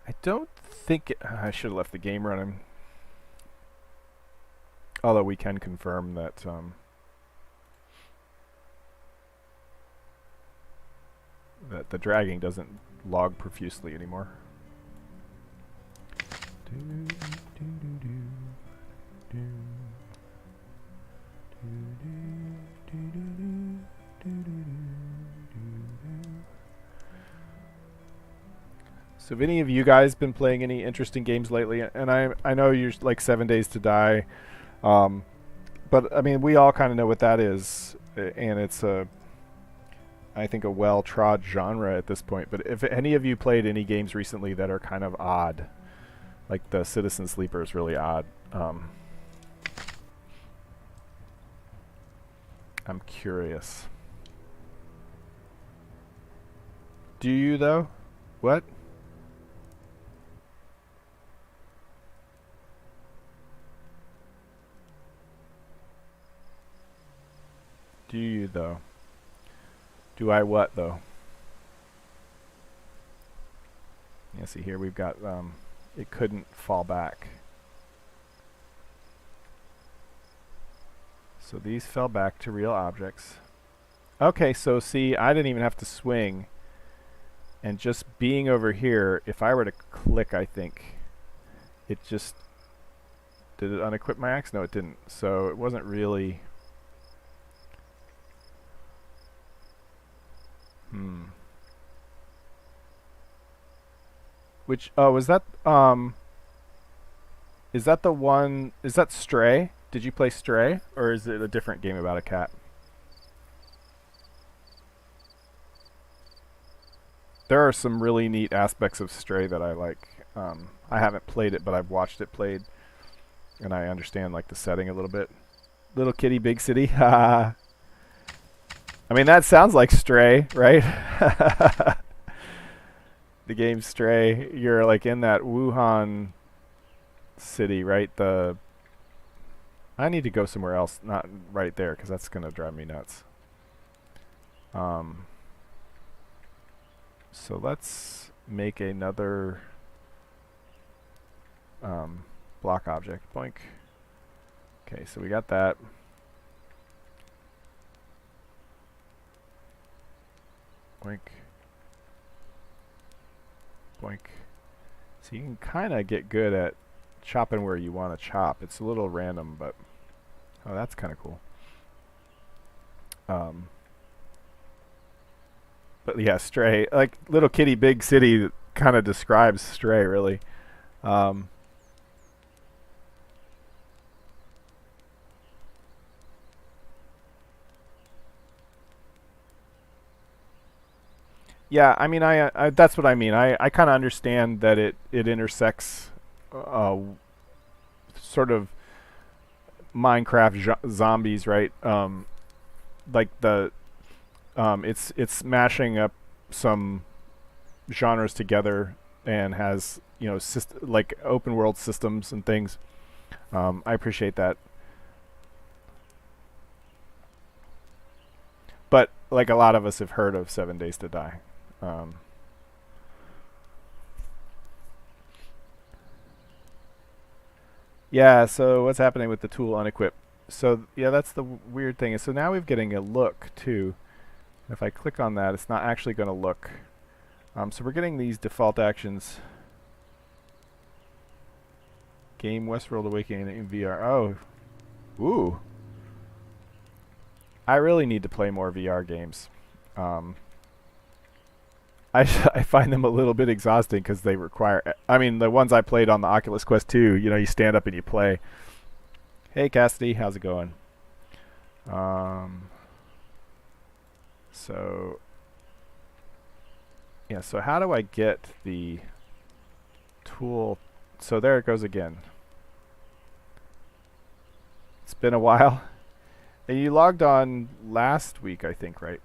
I don't think I should have left the game running. Although we can confirm that that the dragging doesn't log profusely anymore. So have any of you guys been playing any interesting games lately? And I know you're like 7 Days to Die, but I mean we all kind of know what that is, and it's I think a well-trod genre at this point. But if any of you played any games recently that are kind of odd, like the Citizen Sleeper is really odd, I'm curious. Do you though? What? Do you though? Do I what though? Yeah, see here we've got it couldn't fall back. So these fell back to real objects. Okay, so see, I didn't even have to swing. And just being over here, if I were to click, I think it just... Did it unequip my axe? No, it didn't. So it wasn't really... Which, oh, is that the one, is that Stray? Did you play Stray? Or is it a different game about a cat? There are some really neat aspects of Stray that I like. I haven't played it, but I've watched it played. And I understand like the setting a little bit. Little Kitty, Big City. I mean, that sounds like Stray, right? The game Stray. You're like in that Wuhan city, right? I need to go somewhere else, not right there, because that's going to drive me nuts. So let's make another block object. Boink. Okay, so we got that. Boink. Boink. So you can kind of get good at chopping where you want to chop. It's a little random, but oh, that's kind of cool. But yeah, Stray, like Little Kitty, Big City kind of describes Stray, really. Yeah, I mean, I that's what I mean. I kind of understand that it intersects sort of Minecraft zombies, right? Like it's mashing up some genres together and has like open world systems and things. I appreciate that. But like a lot of us have heard of 7 Days to Die. Um, yeah. So what's happening with the tool unequip? So yeah, that's the weird thing. So now we're getting a look too. If I click on that, it's not actually going to look. So we're getting these default actions. Game Westworld Awakening in VR. Oh, ooh. I really need to play more VR games. Um, I find them a little bit exhausting because they require. I mean, the ones I played on the Oculus Quest 2, you know, you stand up and you play. Hey, Cassidy, how's it going? Um, so, yeah, so how do I get the tool? So there it goes again. It's been a while. And you logged on last week, I think, right?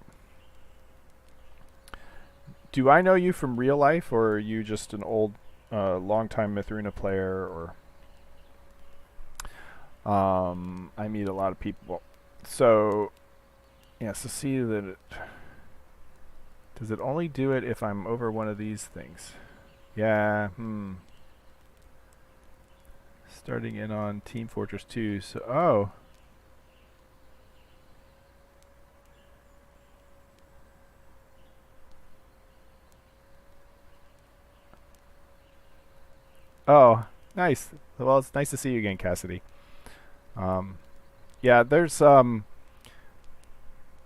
Do I know you from real life, or are you just an old, long-time Mythruna player, or... I meet a lot of people. So, yeah, so see that it... Does it only do it if I'm over one of these things? Yeah, Starting in on Team Fortress 2, so... Oh! Oh, nice. Well, it's nice to see you again, Cassidy. Um, yeah, there's what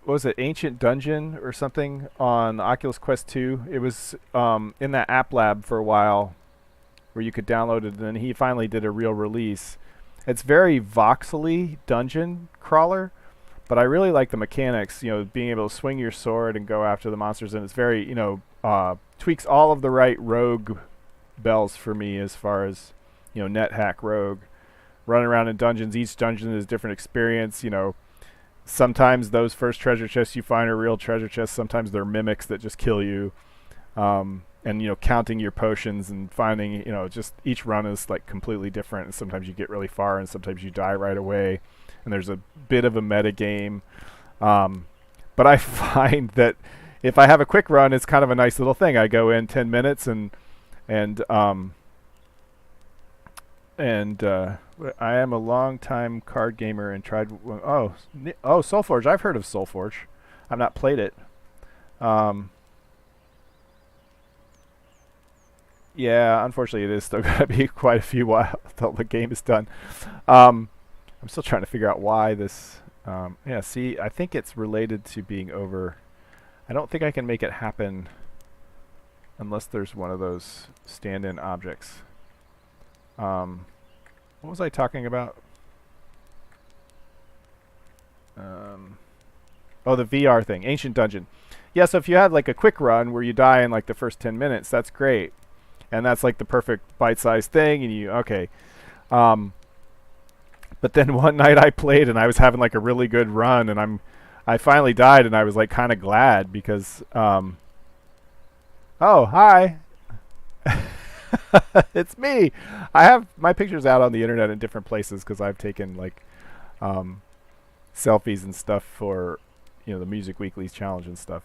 was it, Ancient Dungeon or something on Oculus Quest 2. It was in that app lab for a while, where you could download it, and then he finally did a real release. It's very voxely dungeon crawler, but I really like the mechanics. You know, being able to swing your sword and go after the monsters, and it's very, you know, tweaks all of the right rogue bells for me as far as, you know, net hack rogue. Running around in dungeons, each dungeon is a different experience. You know, sometimes those first treasure chests you find are real treasure chests. Sometimes they're mimics that just kill you. And you know, counting your potions and finding, you know, just each run is like completely different. And sometimes you get really far, and sometimes you die right away. And there's a bit of a meta game. But I find that if I have a quick run, it's kind of a nice little thing. I go in 10 minutes and I am a long time card gamer and tried. Soulforge. I've heard of Soulforge. I've not played it. Yeah, unfortunately, it is still going to be quite a few while until the game is done. I'm still trying to figure out why this. Yeah, see, I think it's related to being over. I don't think I can make it happen unless there's one of those stand-in objects. What was I talking about? Oh, the VR thing, Ancient Dungeon. Yeah, so if you had like a quick run where you die in like the first 10 minutes, that's great. And that's like the perfect bite-sized thing, and you, okay. But then one night I played and I was having like a really good run, and I finally died, and I was like kind of glad because, oh, hi. It's me. I have my pictures out on the internet in different places because I've taken like selfies and stuff for, you know, the Music Weekly's challenge and stuff.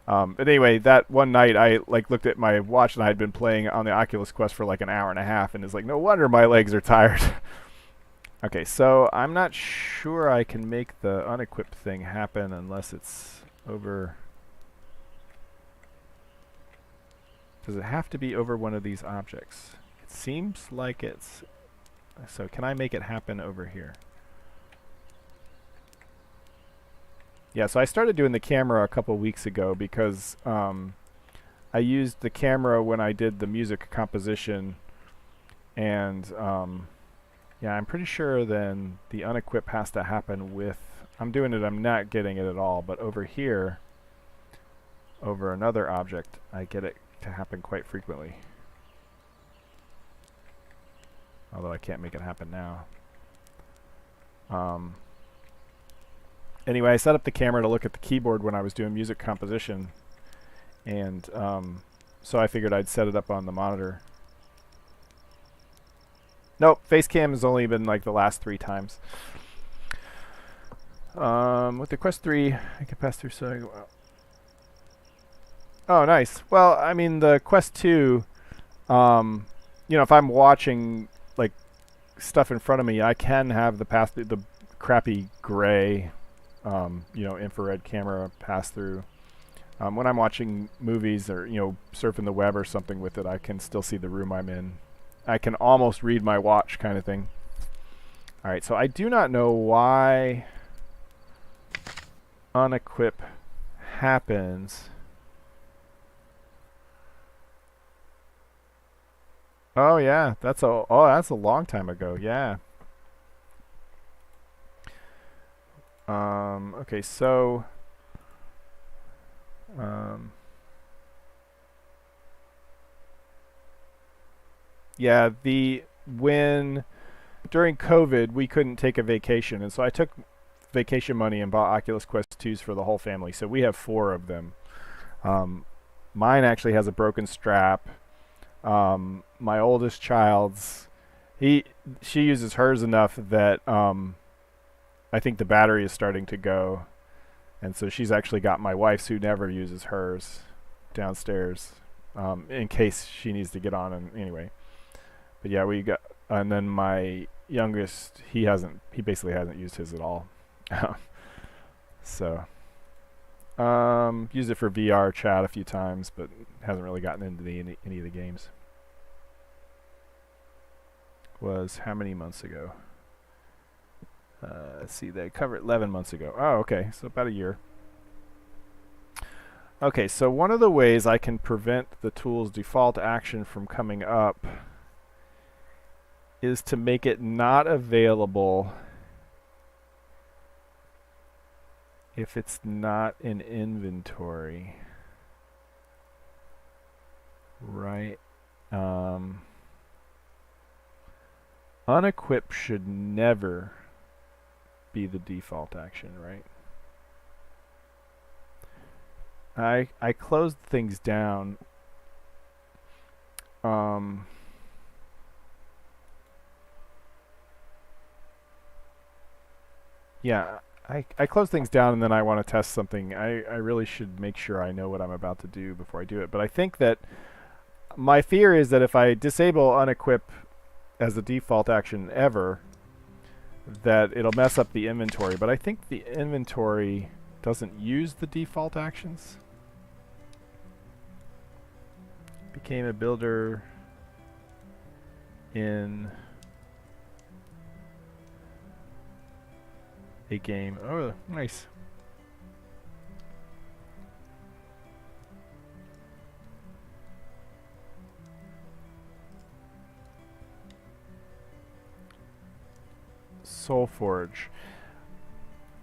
But anyway, that one night I like looked at my watch, and I had been playing on the Oculus Quest for like an hour and a half, and it's like, no wonder my legs are tired. Okay, so I'm not sure I can make the unequipped thing happen unless it's over. Does it have to be over one of these objects? It seems like it's... So can I make it happen over here? Yeah, so I started doing the camera a couple weeks ago because I used the camera when I did the music composition, and yeah, I'm pretty sure then the unequip has to happen with... I'm doing it, I'm not getting it at all, but over here, over another object, I get it to happen quite frequently. Although I can't make it happen now. Anyway, I set up the camera to look at the keyboard when I was doing music composition, and so I figured I'd set it up on the monitor. Nope, face cam has only been like the last 3 times. With the Quest 3, I can pass through. So, oh, nice. Well, I mean, the Quest 2, if I'm watching like stuff in front of me, I can have the crappy gray, infrared camera pass through. When I'm watching movies or surfing the web or something with it, I can still see the room I'm in. I can almost read my watch, kind of thing. All right, so I do not know why unequip happens. Oh yeah, that's a long time ago. Yeah. Okay, so yeah, when during COVID we couldn't take a vacation, and so I took vacation money and bought Oculus Quest 2s for the whole family. So we have 4 of them. Mine actually has a broken strap. My oldest child's, she uses hers enough that I think the battery is starting to go, and so she's actually got my wife's, who never uses hers, downstairs in case she needs to get on. And anyway, but yeah, we got, and then my youngest, he basically hasn't used his at all. So used it for VR chat a few times, but hasn't really gotten into any of the games. Was how many months ago? Let's see, they covered 11 months ago. Oh, okay, so about a year. Okay, so one of the ways I can prevent the tool's default action from coming up is to make it not available if it's not in inventory. Right. Unequip should never be the default action, right? I closed things down. Yeah, I close things down and then I want to test something. I really should make sure I know what I'm about to do before I do it. But I think that my fear is that if I disable unequip as the default action ever, that it'll mess up the inventory. But I think the inventory doesn't use the default actions. Became a builder in a game. Oh, nice. Soulforge.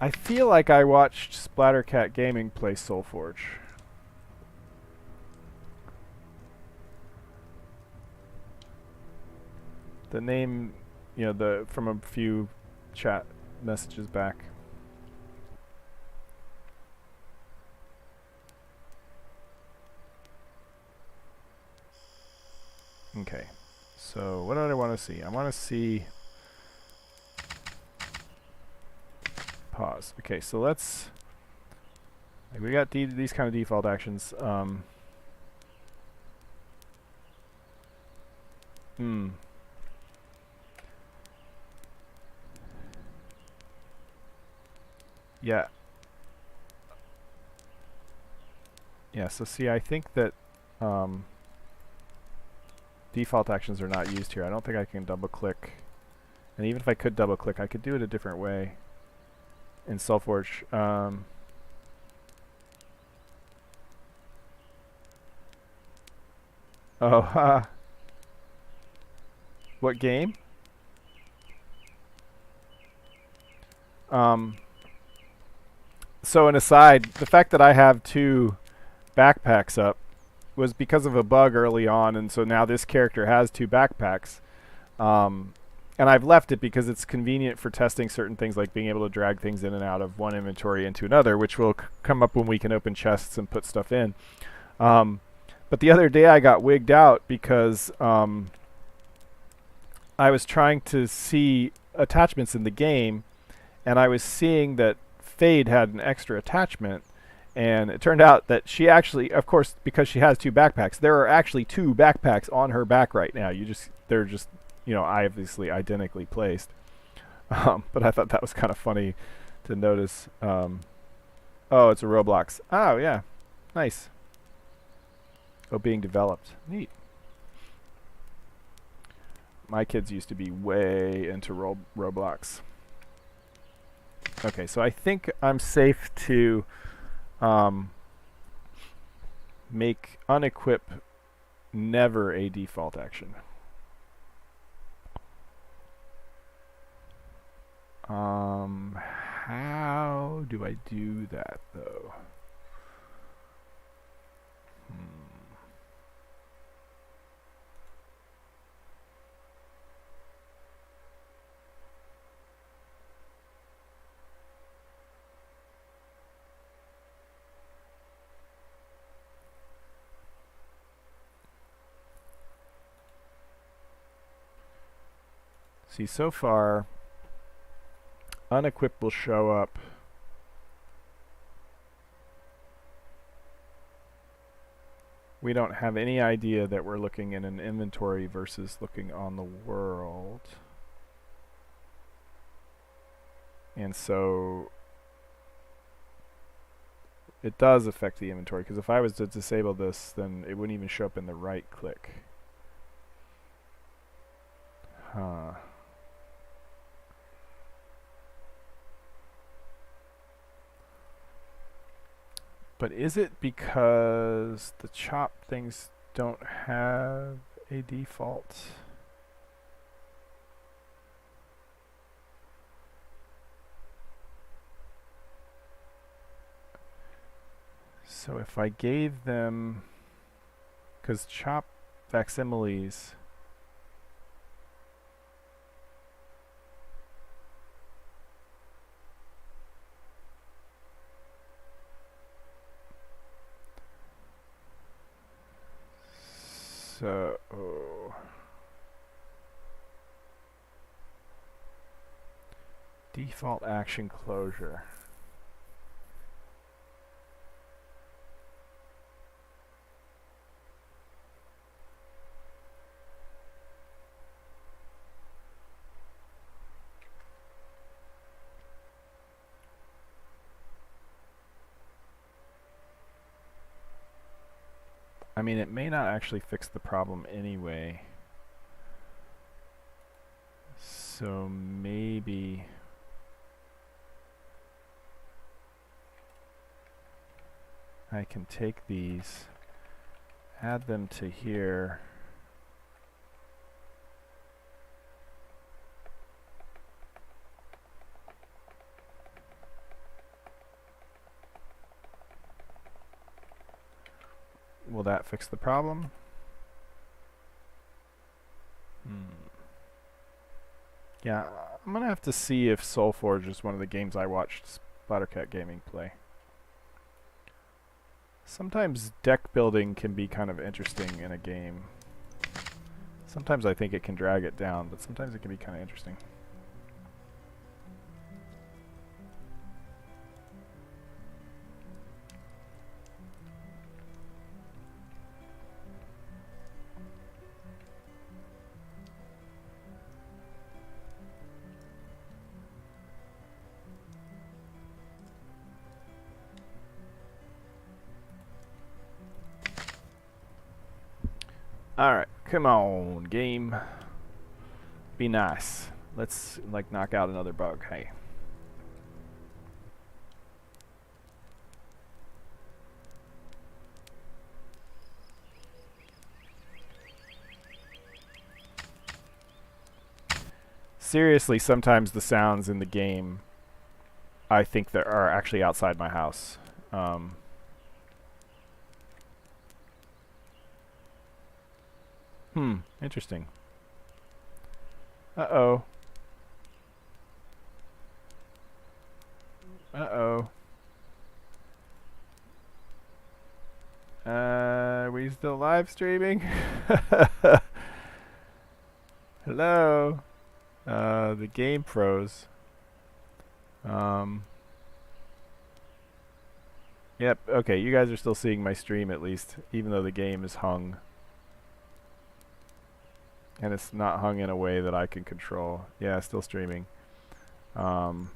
I feel like I watched Splattercat Gaming play Soulforge. The name, from a few chat messages back. Okay, so what do I want to see? I want to see pause. Okay, so let's, we got these kind of default actions. Yeah. Yeah, so see, I think that default actions are not used here. I don't think I can double click. And even if I could double click, I could do it a different way in Soulforge. What game? So an aside, the fact that I have 2 backpacks up was because of a bug early on, and so now this character has 2 backpacks. And I've left it because it's convenient for testing certain things, like being able to drag things in and out of one inventory into another, which will come up when we can open chests and put stuff in. But the other day I got wigged out because I was trying to see attachments in the game, and I was seeing that Fade had an extra attachment, and it turned out that she actually, of course, because she has two backpacks, there are actually two backpacks on her back right now. They're just, obviously identically placed. But I thought that was kind of funny to notice. Oh, it's a Roblox. Oh, yeah. Nice. Oh, being developed. Neat. My kids used to be way into Roblox. Okay, so I think I'm safe to make unequip never a default action. How do I do that, though? See, so far, unequip will show up we don't have any idea that we're looking in an inventory versus looking on the world. And so it does affect the inventory, because if I was to disable this, then it wouldn't even show up in the right click. Huh. But is it because the chop things don't have a default? So if I gave them, because chop facsimiles so default action closure. I mean, it may not actually fix the problem anyway. So maybe I can take these, add them to here. Will that fix the problem? Yeah, I'm gonna have to see if Soulforge is one of the games I watched Splattercat Gaming play. Sometimes deck building can be kind of interesting in a game. Sometimes I think it can drag it down, but sometimes it can be kind of interesting. Alright, come on, game. Be nice. Let's, like, knock out another bug. Hey. Seriously, sometimes the sounds in the game, I think that are actually outside my house. Interesting. Uh-oh. Uh-oh. Are we still live streaming? Hello, the game pros. Um, yep. Okay, you guys are still seeing my stream at least, even though the game is hung, and it's not hung in a way that I can control. Yeah, still streaming. Um,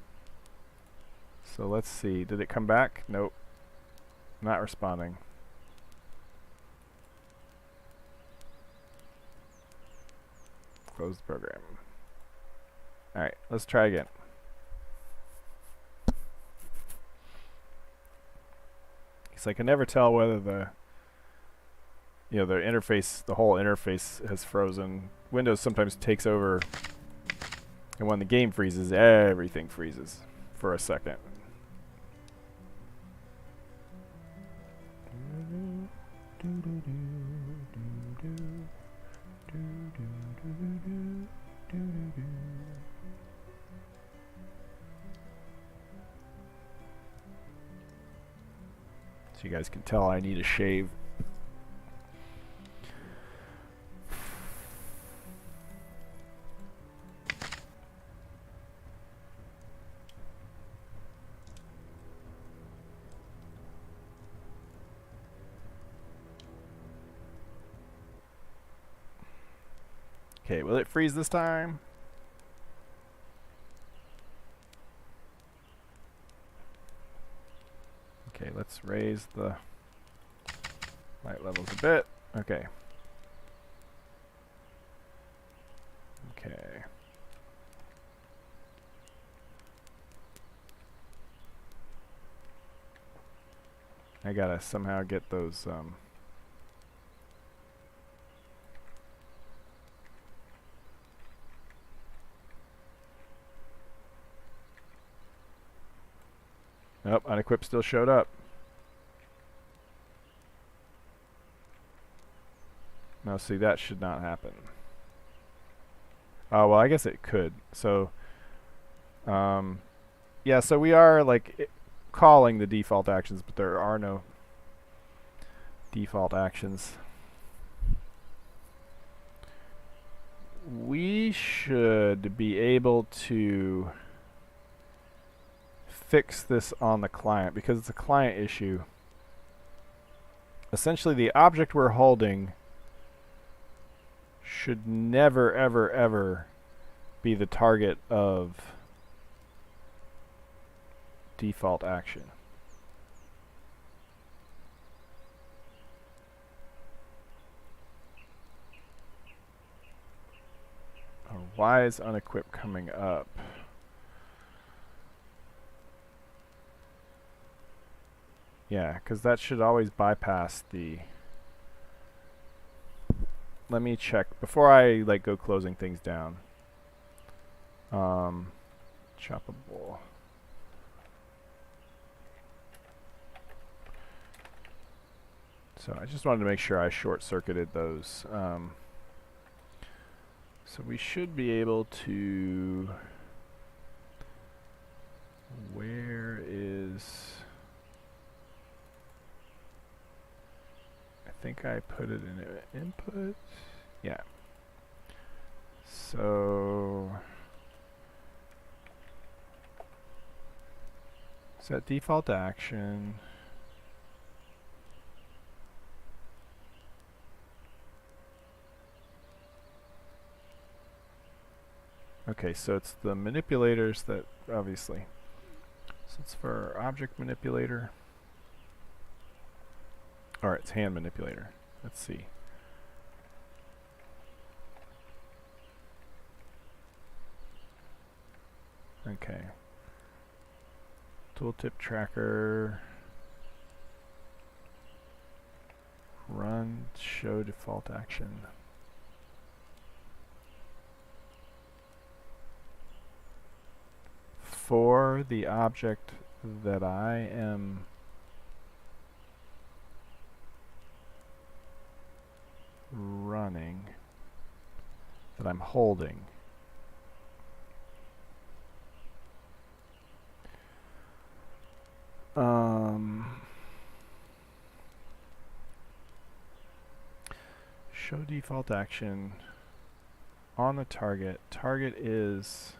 so let's see. Did it come back? Nope. Not responding. Close the program. Alright, let's try again. Because I can never tell whether the interface, the whole interface has frozen. Windows sometimes takes over, and when the game freezes, everything freezes for a second. So you guys can tell I need a shave. Okay, will it freeze this time? Okay, let's raise the light levels a bit. Okay. Okay. I gotta somehow get those, Nope, unequipped still showed up. Now see, that should not happen. Oh, well, I guess it could. So, yeah, so we are, like, calling the default actions, but there are no default actions. We should be able to fix this on the client because it's a client issue. Essentially, the object we're holding should never, ever, ever be the target of default action. Why is unequipped coming up? Yeah, because that should always bypass the... Let me check before I like go closing things down. Choppable. So I just wanted to make sure I short-circuited those. So we should be able to... Where is... I think I put it in input. Yeah. So... Set default action. Okay, so it's the manipulators that obviously. So it's for our object manipulator. Or it's hand manipulator. Let's see. Okay. Tooltip tracker. Run show default action. For the object that I am running, that I'm holding. Show default action. on the target. Target is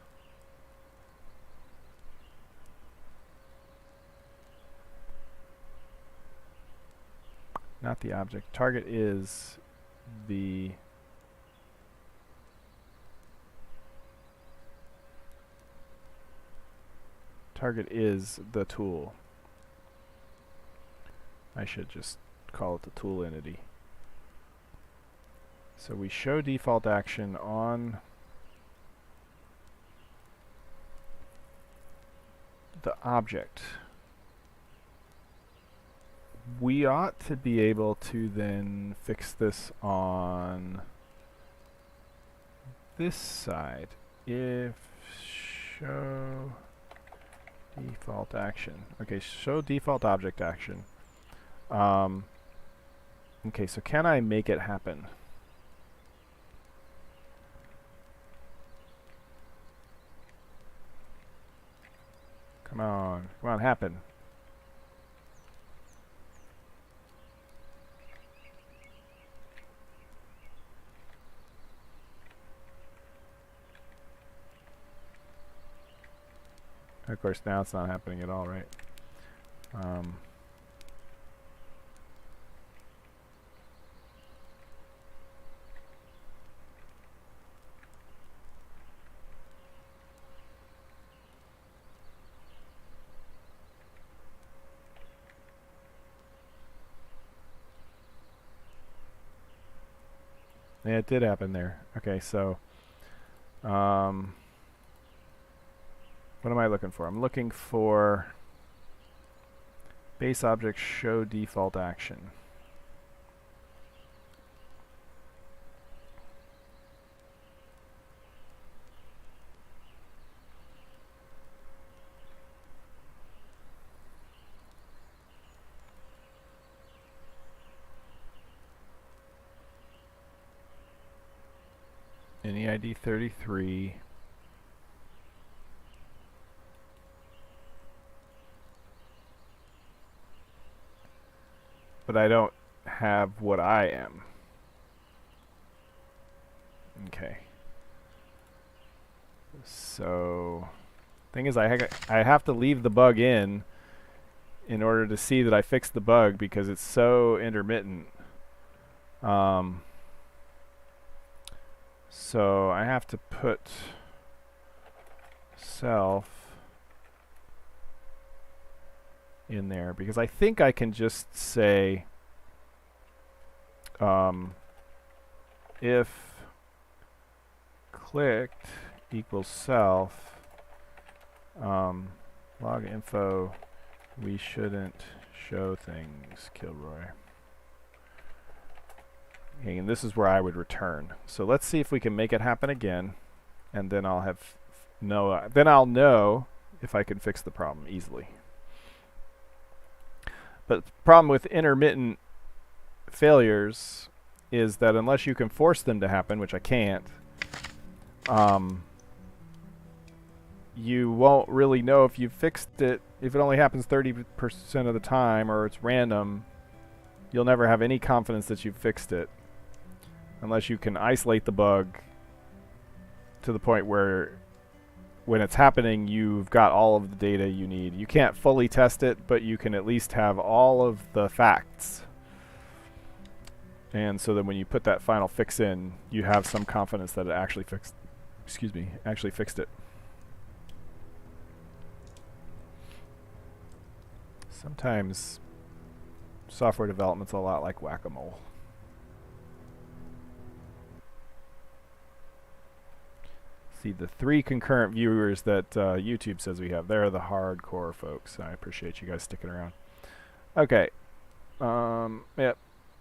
not the object. Target is the tool. I should just call it the tool entity. So we show default action on the object. We ought to be able to then fix this on this side. If show default action. Okay, show default object action. Okay, so can I make it happen? Come on, happen. Of course, now it's not happening at all, right? Yeah, it did happen there. Okay, so what am I looking for? I'm looking for base object show default action. NEID 33. But I don't have what I am. Okay. So, thing is, I have to leave the bug in order to see that I fixed the bug because it's so intermittent. So I have to put self in there because I think I can just say if clicked equals self log info we shouldn't show things Kilroy. Okay, and this is where I would return. So let's see if we can make it happen again, and then I'll have then I'll know if I can fix the problem easily. But the problem with intermittent failures is that unless you can force them to happen, which I can't, you won't really know if you fixed it. If it only happens 30% of the time or it's random, you'll never have any confidence that you've fixed it unless you can isolate the bug to the point where when it's happening, you've got all of the data you need. You can't fully test it, but you can at least have all of the facts. And so that when you put that final fix in, you have some confidence that it actually fixed it. Sometimes software development's a lot like whack-a-mole. See, the 3 concurrent viewers that YouTube says we have, they're the hardcore folks. I appreciate you guys sticking around. Okay. Yep.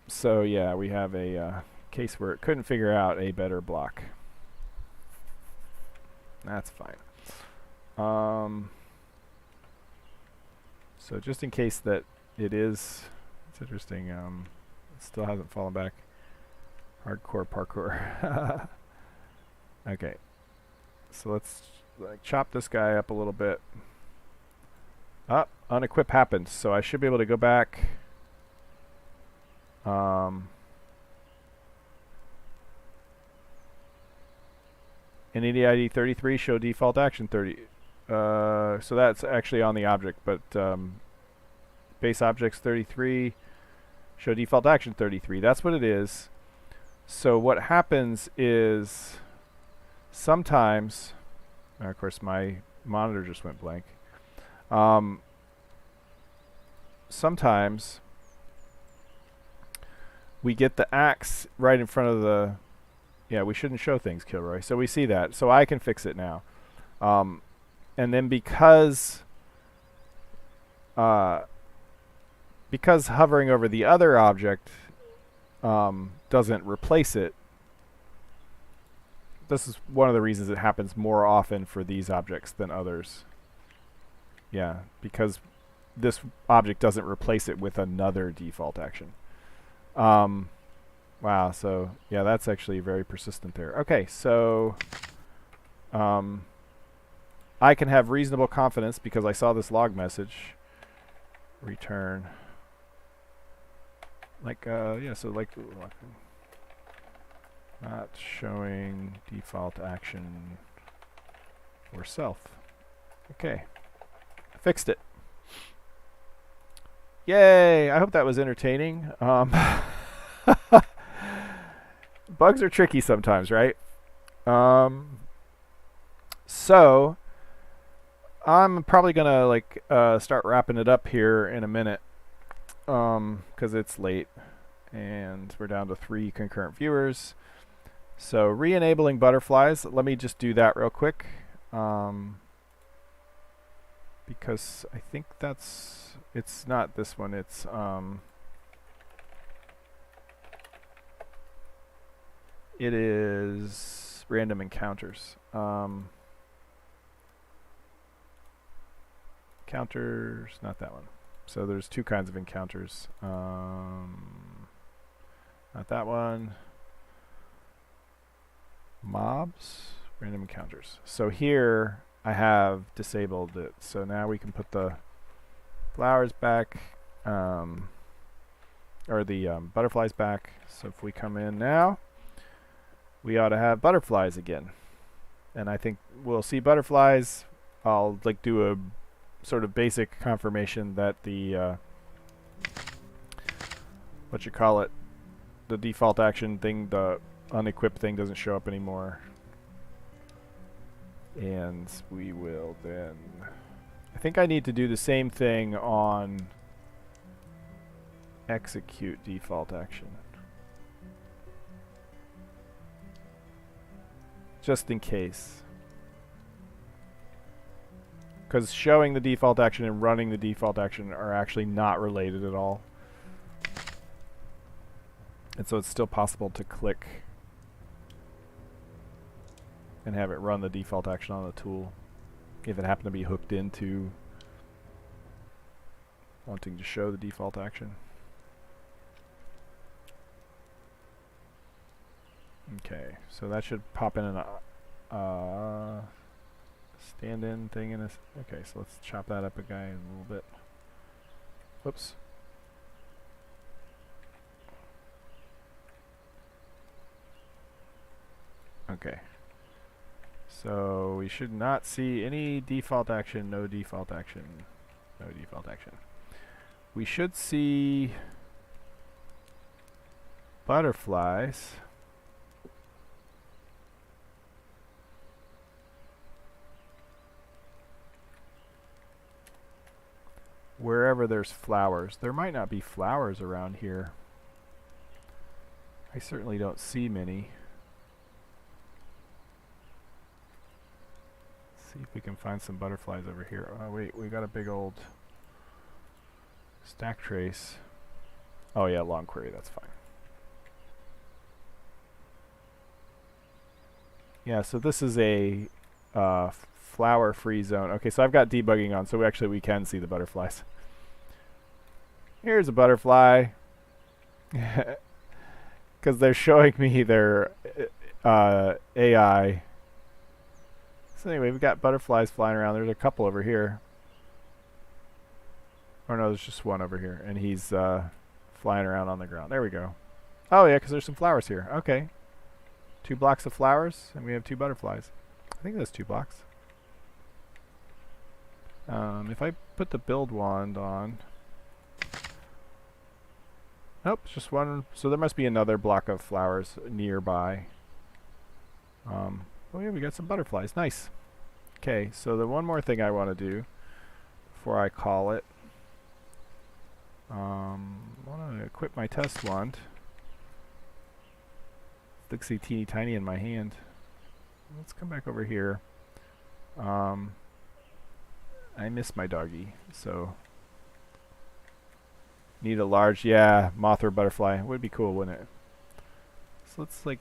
So yeah, we have a case where it couldn't figure out a better block. That's fine. So just in case that it is, it's interesting, it still hasn't fallen back. Hardcore parkour. Okay. So let's chop this guy up a little bit. Unequip happened, so I should be able to go back. Entity ID 33, show default action 30. So that's actually on the object, but base objects 33, show default action 33. That's what it is. So what happens is sometimes, of course my monitor just went blank. Sometimes we get the axe right in front of the, yeah, we shouldn't show things, Kilroy. So we see that. So I can fix it now. And then because hovering over the other object doesn't replace it, this is one of the reasons it happens more often for these objects than others. Yeah, because this object doesn't replace it with another default action. Wow, so yeah, that's actually very persistent there. Okay, so I can have reasonable confidence because I saw this log message. Return. Like, yeah, so like not showing default action or self. Okay, I fixed it. Yay! I hope that was entertaining. Bugs are tricky sometimes, right? So I'm probably gonna like start wrapping it up here in a minute, because it's late and we're down to 3 concurrent viewers. So re-enabling butterflies. Let me just do that real quick, because I think it's not this one. It's it is random encounters. Encounters, not that one. So there's 2 kinds of encounters. Not that one. Mobs, random encounters. So here I have disabled it. So now we can put the flowers back, or the butterflies back. So if we come in now, we ought to have butterflies again. And I think we'll see butterflies. I'll like do a sort of basic confirmation that the what you call it, the default action thing, the unequipped thing doesn't show up anymore. And we will then, I think I need to do the same thing on execute default action, just in case. Because showing the default action and running the default action are actually not related at all. And so it's still possible to click and have it run the default action on the tool if it happened to be hooked into wanting to show the default action. Okay, so that should pop in an stand-in thing in a... Okay, so let's chop that up a little bit. Whoops. Okay. So we should not see any default action, no default action, no default action. We should see butterflies. Wherever there's flowers. There might not be flowers around here. I certainly don't see many. Let's see if we can find some butterflies over here. Oh wait, we got a big old stack trace. Oh yeah, long query, that's fine. Yeah, so this is a flower free zone. Okay, so I've got debugging on, so we can see the butterflies. Here's a butterfly. Because they're showing me their AI. So anyway, we've got butterflies flying around. There's a couple over here. Or no, there's just one over here. And he's flying around on the ground. There we go. Oh yeah, because there's some flowers here. Okay. 2 blocks of flowers, and we have 2 butterflies. I think that's 2 blocks. If I put the build wand on... Nope, it's just one. So there must be another block of flowers nearby. Oh yeah, we got some butterflies. Nice. Okay, so the one more thing I want to do before I call it. I want to equip my test wand. It looks teeny tiny in my hand. Let's come back over here. I miss my doggy, so need a large, yeah, moth or butterfly. Would be cool, wouldn't it? So let's like,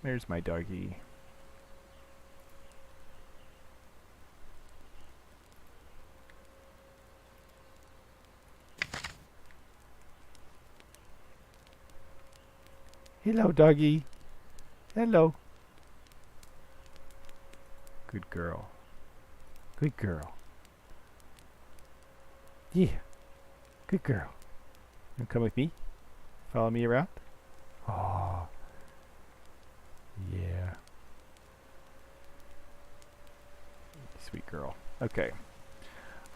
there's my doggy. Hello, doggy. Hello. Good girl. Good girl. Yeah. Good girl. You come with me? Follow me around? Oh. Yeah. Sweet girl. Okay.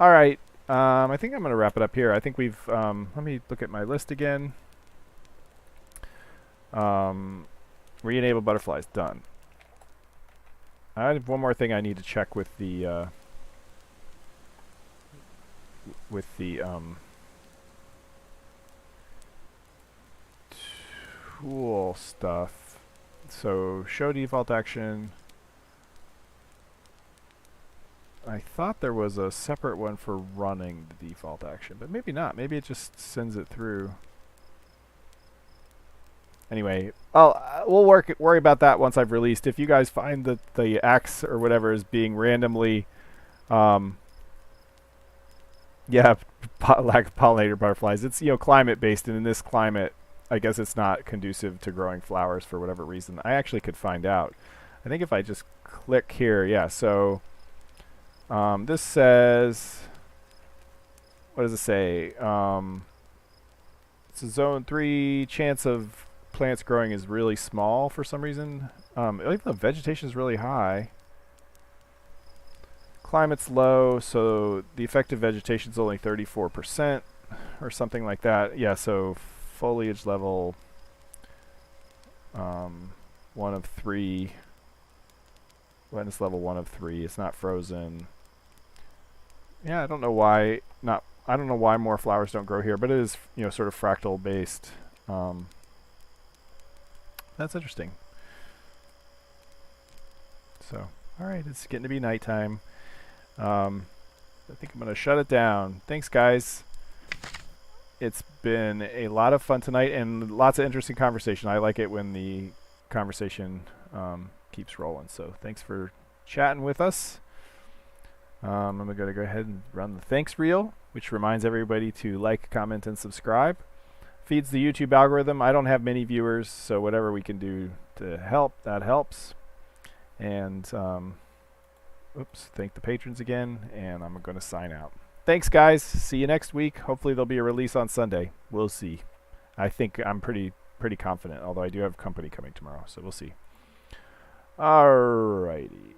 All right. I think I'm going to wrap it up here. I think we've... let me look at my list again. Re-enable butterflies. Done. I have one more thing I need to check with the tool stuff. So show default action. I thought there was a separate one for running the default action, but maybe not. Maybe it just sends it through. Anyway, we'll worry about that once I've released. If you guys find that the axe or whatever is being randomly, lack of pollinator butterflies. It's climate based, and in this climate, I guess it's not conducive to growing flowers for whatever reason. I actually could find out. I think if I just click here, yeah. So this says, what does it say? It's a zone 3 chance of plants growing is really small for some reason. Even though vegetation is really high. Climate's low, so the effective vegetation is only 34% or something like that. Yeah, so foliage level 1 of 3. Wetness level 1 of 3. It's not frozen. Yeah, I don't know why more flowers don't grow here, but it is sort of fractal based. That's interesting. So, all right, it's getting to be nighttime. I think I'm going to shut it down. Thanks, guys. It's been a lot of fun tonight and lots of interesting conversation. I like it when the conversation keeps rolling. So thanks for chatting with us. I'm going to go ahead and run the thanks reel, which reminds everybody to like, comment, and subscribe. Feeds the YouTube algorithm. I don't have many viewers, so whatever we can do to help, that helps. And thank the patrons again, and I'm going to sign out. Thanks, guys. See you next week. Hopefully there'll be a release on Sunday. We'll see. I think I'm pretty confident, although I do have company coming tomorrow, so we'll see. Alrighty.